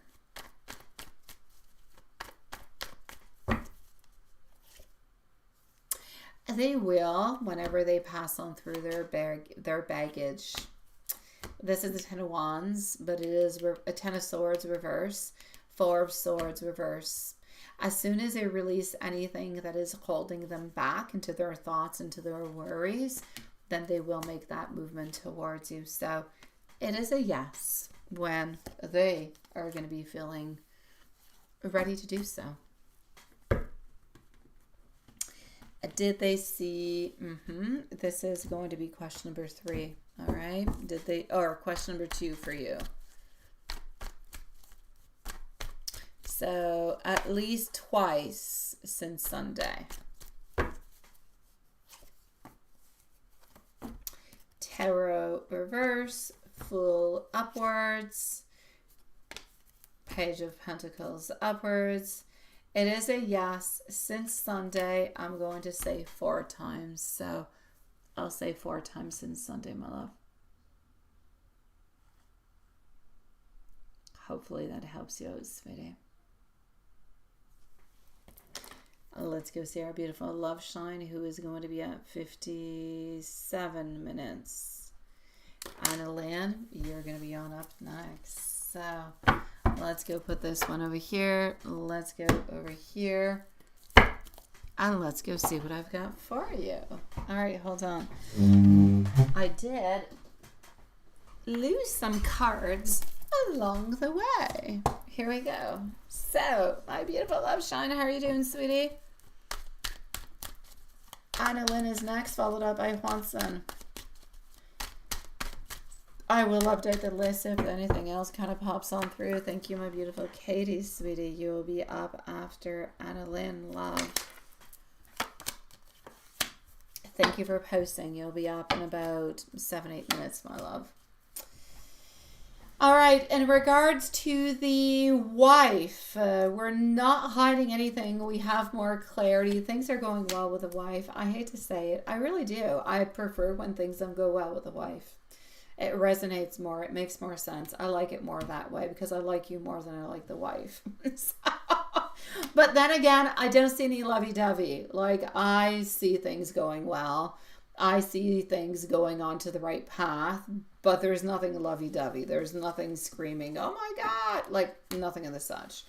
They will, whenever they pass on through their baggage. This is the Ten of Wands, but it is a Ten of Swords reverse, Four of Swords reverse. As soon as they release anything that is holding them back into their thoughts, into their worries, then they will make that movement towards you. So it is a yes when they are going to be feeling ready to do so. Did they see? This is going to be question number 3. All right. Did they, or question number 2 for you? So at least twice since Sunday. Tarot reverse, full upwards, Page of Pentacles upwards. It is a yes since Sunday. I'm going to say 4 times. So I'll say 4 times since Sunday, my love. Hopefully that helps you out, sweetie. Let's go see our beautiful love shine, who is going to be at 57 minutes. Anna Lynn, you're going to be on up next. So let's go put this one over here. Let's go over here. And let's go see what I've got for you. All right, hold on. I did lose some cards along the way. Here we go. So, my beautiful love shine, how are you doing, sweetie? Anna Lynn is next, followed up by Juanson. I will update the list if anything else kind of pops on through. Thank you, my beautiful Katie, sweetie. You will be up after Anna Lynn, love. Thank you for posting. You'll be up in about 7-8 minutes, my love. All right, in regards to the wife, we're not hiding anything. We have more clarity. Things are going well with the wife. I hate to say it. I really do. I prefer when things don't go well with the wife. It resonates more. It makes more sense. I like it more that way because I like you more than I like the wife. But then again, I don't see any lovey-dovey. Like, I see things going well. I see things going on to the right path, but there's nothing lovey-dovey. There's nothing screaming, oh my God, like nothing of the such.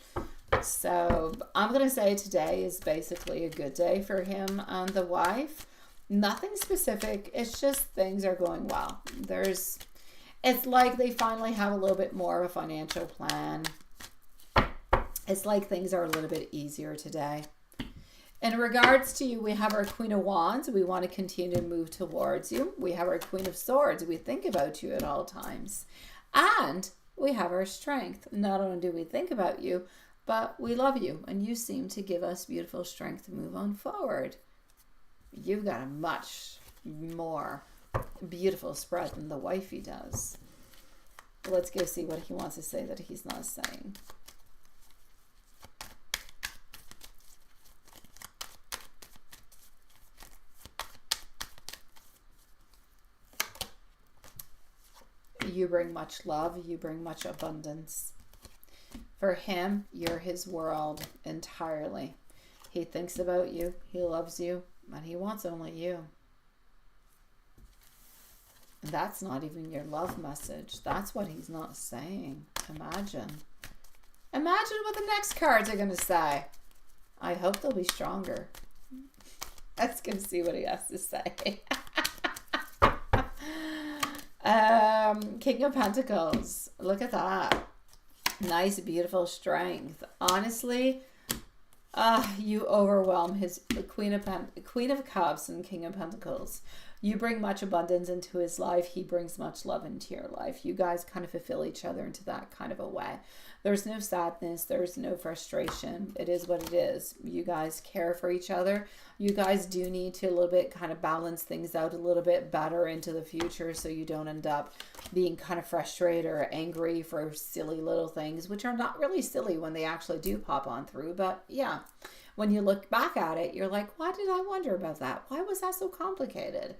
So I'm going to say today is basically a good day for him and the wife. Nothing specific. It's just things are going well. It's like they finally have a little bit more of a financial plan. It's like things are a little bit easier today. In regards to you, we have our Queen of Wands. We want to continue to move towards you. We have our Queen of Swords. We think about you at all times. And we have our Strength. Not only do we think about you, but we love you. And you seem to give us beautiful strength to move on forward. You've got a much more beautiful spread than the wifey does. Let's go see what he wants to say that he's not saying. You bring much love. You bring much abundance. For him, you're his world entirely. He thinks about you. He loves you. And he wants only you. That's not even your love message. That's what he's not saying. Imagine. Imagine what the next cards are going to say. I hope they'll be stronger. Let's go see what he has to say. King of Pentacles. Look at that. Nice, beautiful strength. Honestly, you overwhelm his Queen of Cups and King of Pentacles. You bring much abundance into his life. He brings much love into your life. You guys kind of fulfill each other into that kind of a way. There's no sadness. There's no frustration. It is what it is. You guys care for each other. You guys do need to a little bit kind of balance things out a little bit better into the future so you don't end up being kind of frustrated or angry for silly little things, which are not really silly when they actually do pop on through. But yeah, when you look back at it, you're like, why did I wonder about that? Why was that so complicated?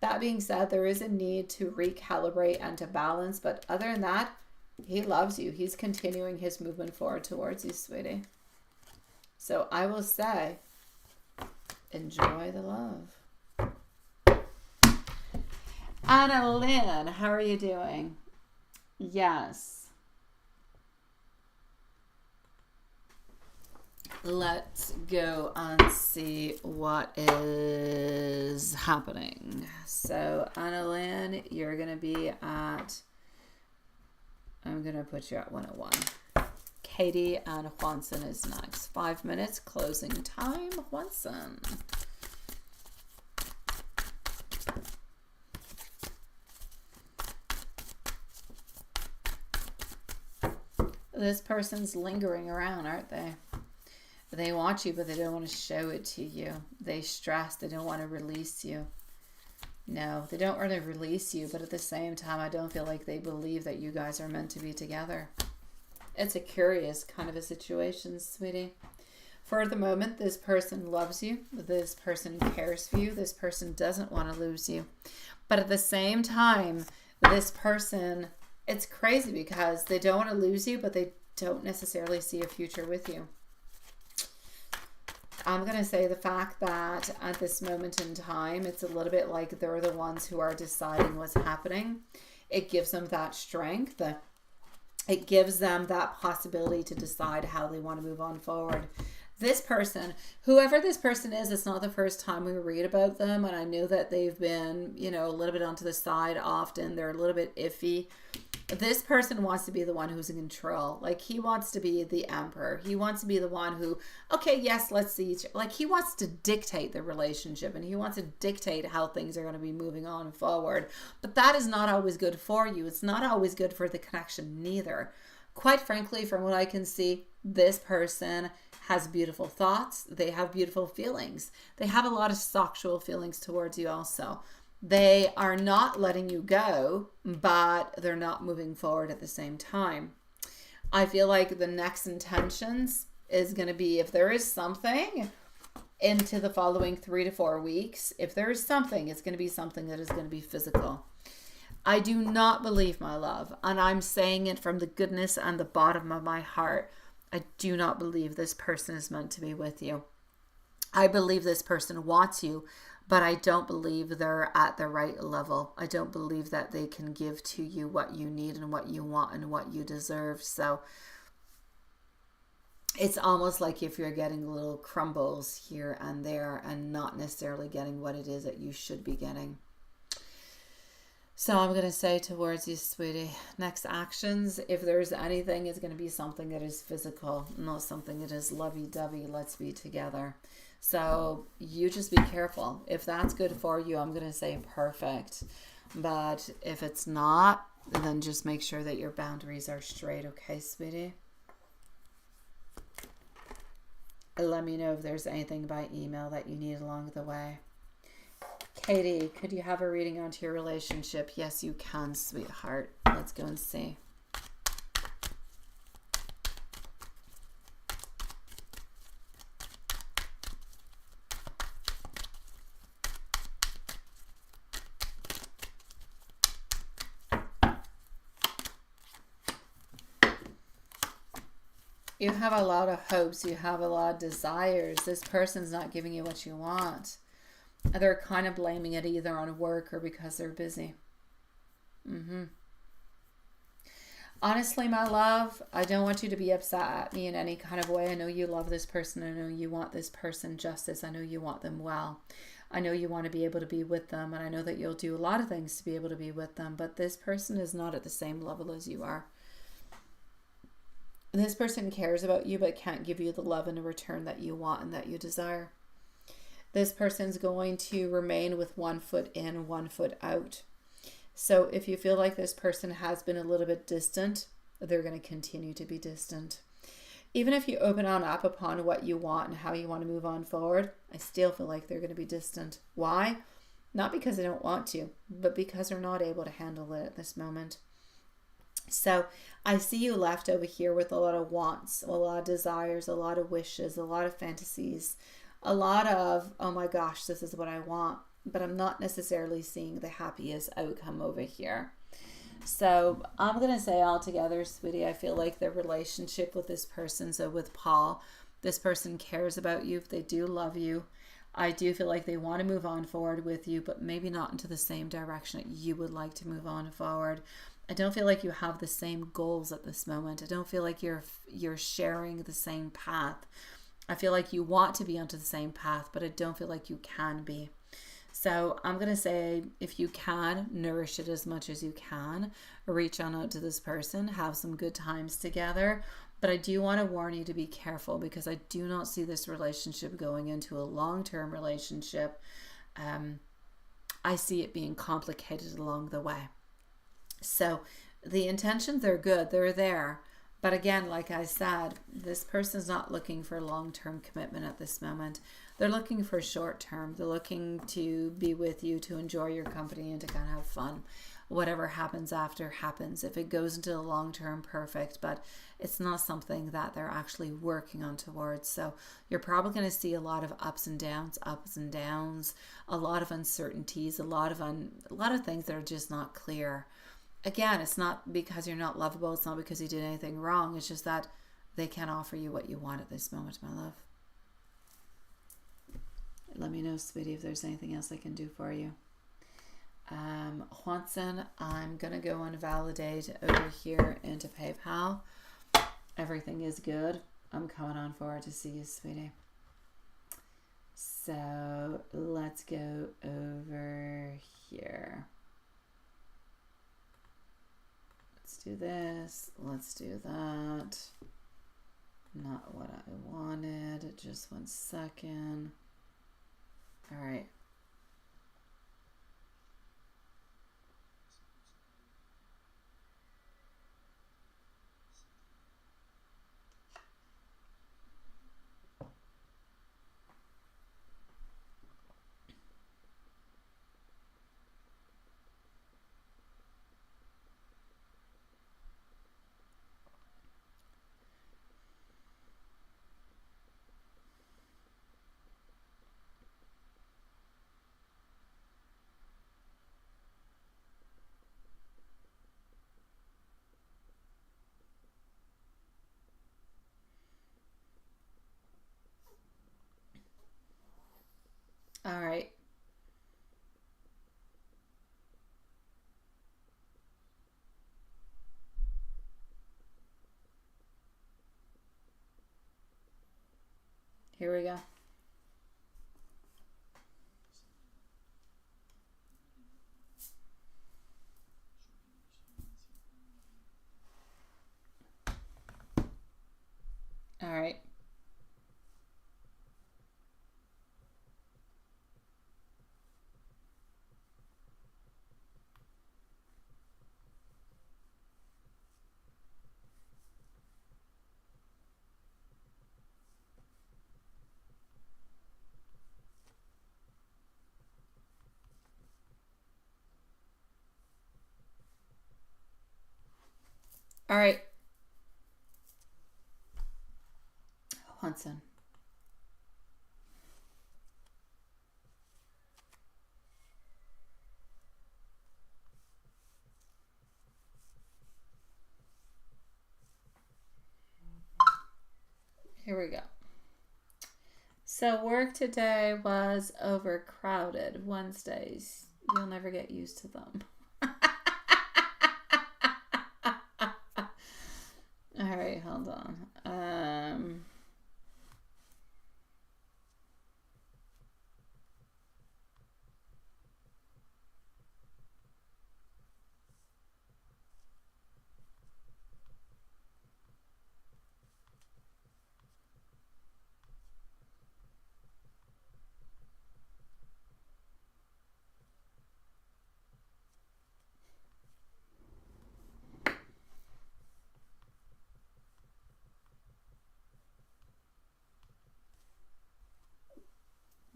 That being said, there is a need to recalibrate and to balance, but other than that, he loves you. He's continuing his movement forward towards you, sweetie. So I will say, enjoy the love. Anna Lynn, how are you doing? Yes. Let's go and see what is happening. So, Anna Lynn, you're going to be at, I'm going to put you at 101. Katie and Juanson is next. 5 minutes, closing time. Juanson. This person's lingering around, aren't they? They want you, but they don't want to show it to you. They stress. They don't want to release you. No, they don't want to release you, but at the same time, I don't feel like they believe that you guys are meant to be together. It's a curious kind of a situation, sweetie. For the moment, this person loves you. This person cares for you. This person doesn't want to lose you. But at the same time, this person, it's crazy because they don't want to lose you, but they don't necessarily see a future with you. I'm going to say the fact that at this moment in time, it's a little bit like they're the ones who are deciding what's happening. It gives them that strength. It gives them that possibility to decide how they want to move on forward. This person, whoever this person is, it's not the first time we read about them. And I know that they've been, you know, a little bit onto the side often. They're a little bit iffy. This person wants to be the one who's in control. Like, he wants to be the emperor. He wants to be the one who, okay, yes, let's see. Like, he wants to dictate the relationship, and he wants to dictate how things are going to be moving on forward. But that is not always good for you. It's not always good for the connection neither. Quite frankly, from what I can see, this person has beautiful thoughts. They have beautiful feelings. They have a lot of sexual feelings towards you also. They are not letting you go, but they're not moving forward at the same time. I feel like the next intentions is going to be, if there is something into the following 3 to 4 weeks, if there is something, it's going to be something that is going to be physical. I do not believe, my love, and I'm saying it from the goodness and the bottom of my heart, I do not believe this person is meant to be with you. I believe this person wants you, but I don't believe they're at the right level. I don't believe that they can give to you what you need and what you want and what you deserve. So it's almost like if you're getting little crumbles here and there and not necessarily getting what it is that you should be getting. So I'm going to say towards you, sweetie, next actions, if there's anything, it's going to be something that is physical, not something that is lovey-dovey, let's be together. So you just be careful. If that's good for you, I'm going to say perfect. But if it's not, then just make sure that your boundaries are straight. Okay, sweetie? Let me know if there's anything by email that you need along the way. Katie, could you have a reading onto your relationship? Yes, you can, sweetheart. Let's go and see. You have a lot of hopes. You have a lot of desires. This person's not giving you what you want. They're kind of blaming it either on work or because they're busy. Honestly, my love, I don't want you to be upset at me in any kind of way. I know you love this person. I know you want this person justice. I know you want them well. I know you want to be able to be with them. And I know that you'll do a lot of things to be able to be with them. But this person is not at the same level as you are. This person cares about you but can't give you the love in return that you want and that you desire. This person's going to remain with 1 foot in, 1 foot out. So if you feel like this person has been a little bit distant, they're going to continue to be distant. Even if you open on up upon what you want and how you want to move on forward, I still feel like they're going to be distant. Why? Not because they don't want to, but because they're not able to handle it at this moment. So I see you left over here with a lot of wants, a lot of desires, a lot of wishes, a lot of fantasies, a lot of, oh my gosh, this is what I want. but I'm not necessarily seeing the happiest outcome over here. So I'm going to say altogether, sweetie, I feel like the relationship with this person, so with Paul, this person cares about you. They do love you. I do feel like they want to move on forward with you, but maybe not into the same direction that you would like to move on forward. I don't feel like you have the same goals at this moment. I don't feel like you're sharing the same path. I feel like you want to be onto the same path, but I don't feel like you can be. So I'm going to say, if you can, nourish it as much as you can. Reach on out to this person. Have some good times together. But I do want to warn you to be careful, because I do not see this relationship going into a long-term relationship. I see it being complicated along the way. So the intentions are good. They're there. But again, like I said, this person's not looking for long-term commitment at this moment. They're looking for short-term. They're looking to be with you, to enjoy your company, and to kind of have fun. Whatever happens after happens. If it goes into the long-term, perfect. But it's not something that they're actually working on towards. So you're probably going to see a lot of ups and downs, a lot of uncertainties, a lot of things that are just not clear. Again, it's not because you're not lovable. It's not because you did anything wrong. It's just that they can't offer you what you want at this moment, my love. Let me know, sweetie, if there's anything else I can do for you. Juanson, I'm going to go and validate over here into PayPal. Everything is good. I'm coming on forward to see you, sweetie. So let's go over here. Let's do this. Let's do that. Not what I wanted. Just 1 second. All right. All right. Here we go. All right. All right. Juanson. Here we go. So work today was overcrowded. Wednesdays, you'll never get used to them. All right, hold on.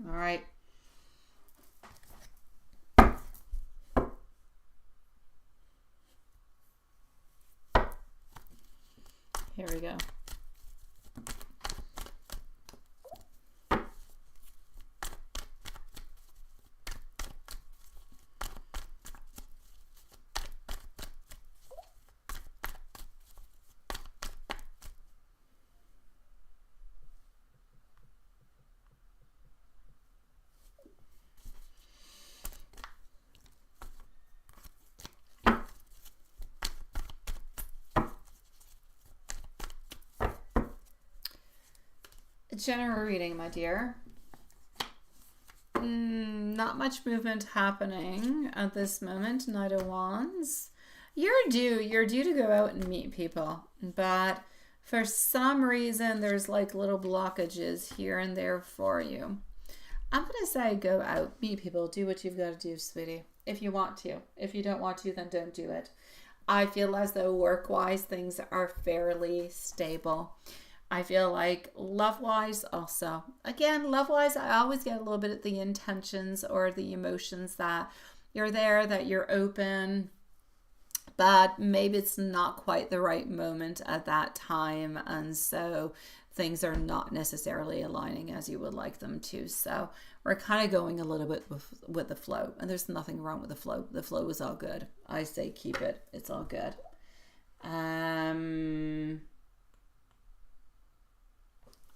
All right. Here we go. General reading, my dear. Not much movement happening at this moment. Knight of Wands. You're due to go out and meet people, but for some reason there's like little blockages here and there for you. I'm going to say go out, meet people, do what you've got to do, sweetie, if you want to. If you don't want to, then don't do it. I feel as though work-wise things are fairly stable. I feel like love-wise also. Again, love-wise, I always get a little bit of the intentions or the emotions that you're there, that you're open, but maybe it's not quite the right moment at that time. And so things are not necessarily aligning as you would like them to. So we're kind of going a little bit with the flow. And there's nothing wrong with the flow. The flow is all good. I say keep it. It's all good.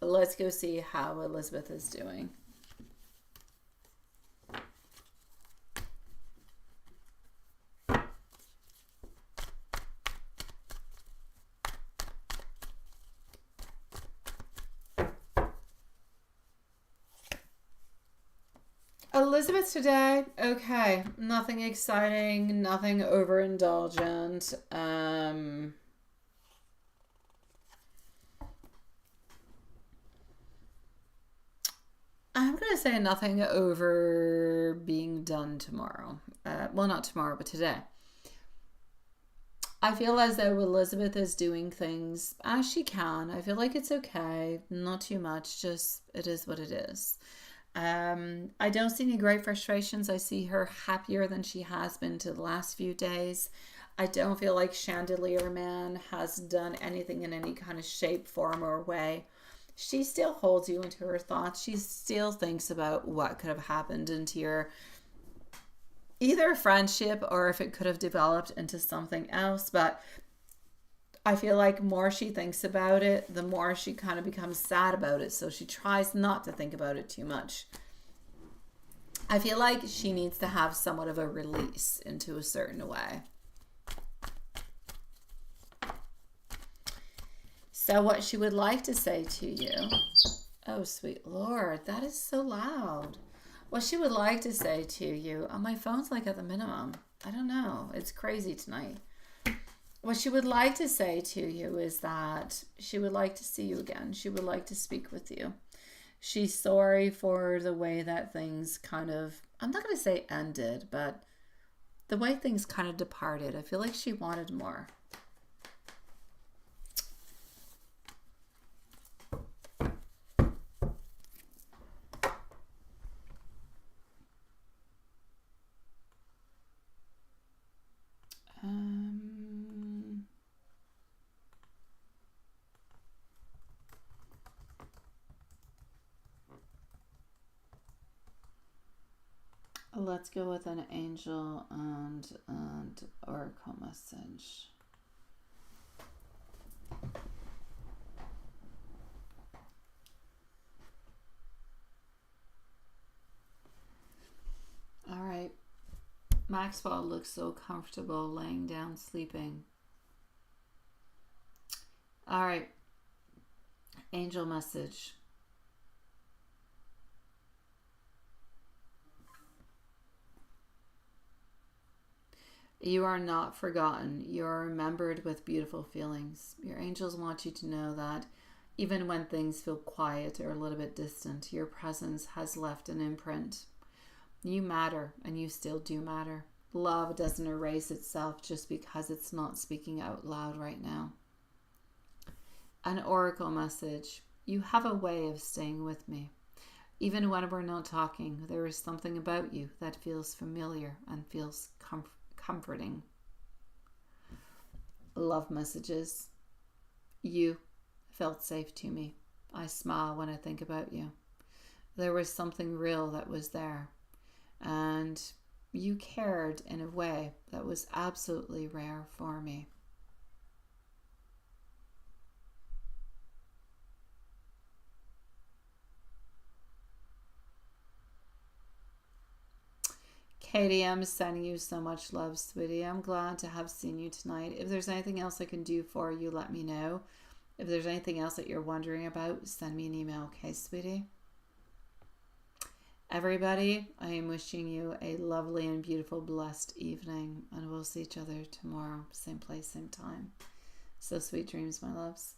Let's go see how Elizabeth is doing. Elizabeth today, okay, nothing exciting, nothing overindulgent. I'm going to say nothing over being done tomorrow. Well, not tomorrow, but today. I feel as though Elizabeth is doing things as she can. I feel like it's okay, not too much, just it is what it is. I don't see any great frustrations. I see her happier than she has been to the last few days. I don't feel like Chandelier Man has done anything in any kind of shape, form, or way. She still holds you into her thoughts. She still thinks about what could have happened into your either friendship or if it could have developed into something else. But I feel like more she thinks about it, the more she kind of becomes sad about it. So she tries not to think about it too much. I feel like she needs to have somewhat of a release into a certain way. So what she would like to say to you, oh sweet Lord, that is so loud. What she would like to say to you, oh, my phone's like at the minimum. I don't know, it's crazy tonight. What she would like to say to you is that she would like to see you again. She would like to speak with you. She's sorry for the way that things kind of, I'm not going to say ended, but the way things kind of departed. I feel like she wanted more. Let's go with an angel and oracle message. All right. Maxwell looks so comfortable laying down sleeping. All right. Angel message. You are not forgotten. You are remembered with beautiful feelings. Your angels want you to know that even when things feel quiet or a little bit distant, your presence has left an imprint. You matter, and you still do matter. Love doesn't erase itself just because it's not speaking out loud right now. An oracle message. You have a way of staying with me. Even when we're not talking, there is something about you that feels familiar and feels comforting. Love messages. You felt safe to me. I smile when I think about you. There was something real that was there. And you cared in a way that was absolutely rare for me. Katie, I'm sending you so much love, sweetie. I'm glad to have seen you tonight. If there's anything else I can do for you, let me know. If there's anything else that you're wondering about, send me an email, okay, sweetie? Everybody, I am wishing you a lovely and beautiful, blessed evening, and we'll see each other tomorrow, same place, same time. So sweet dreams, my loves.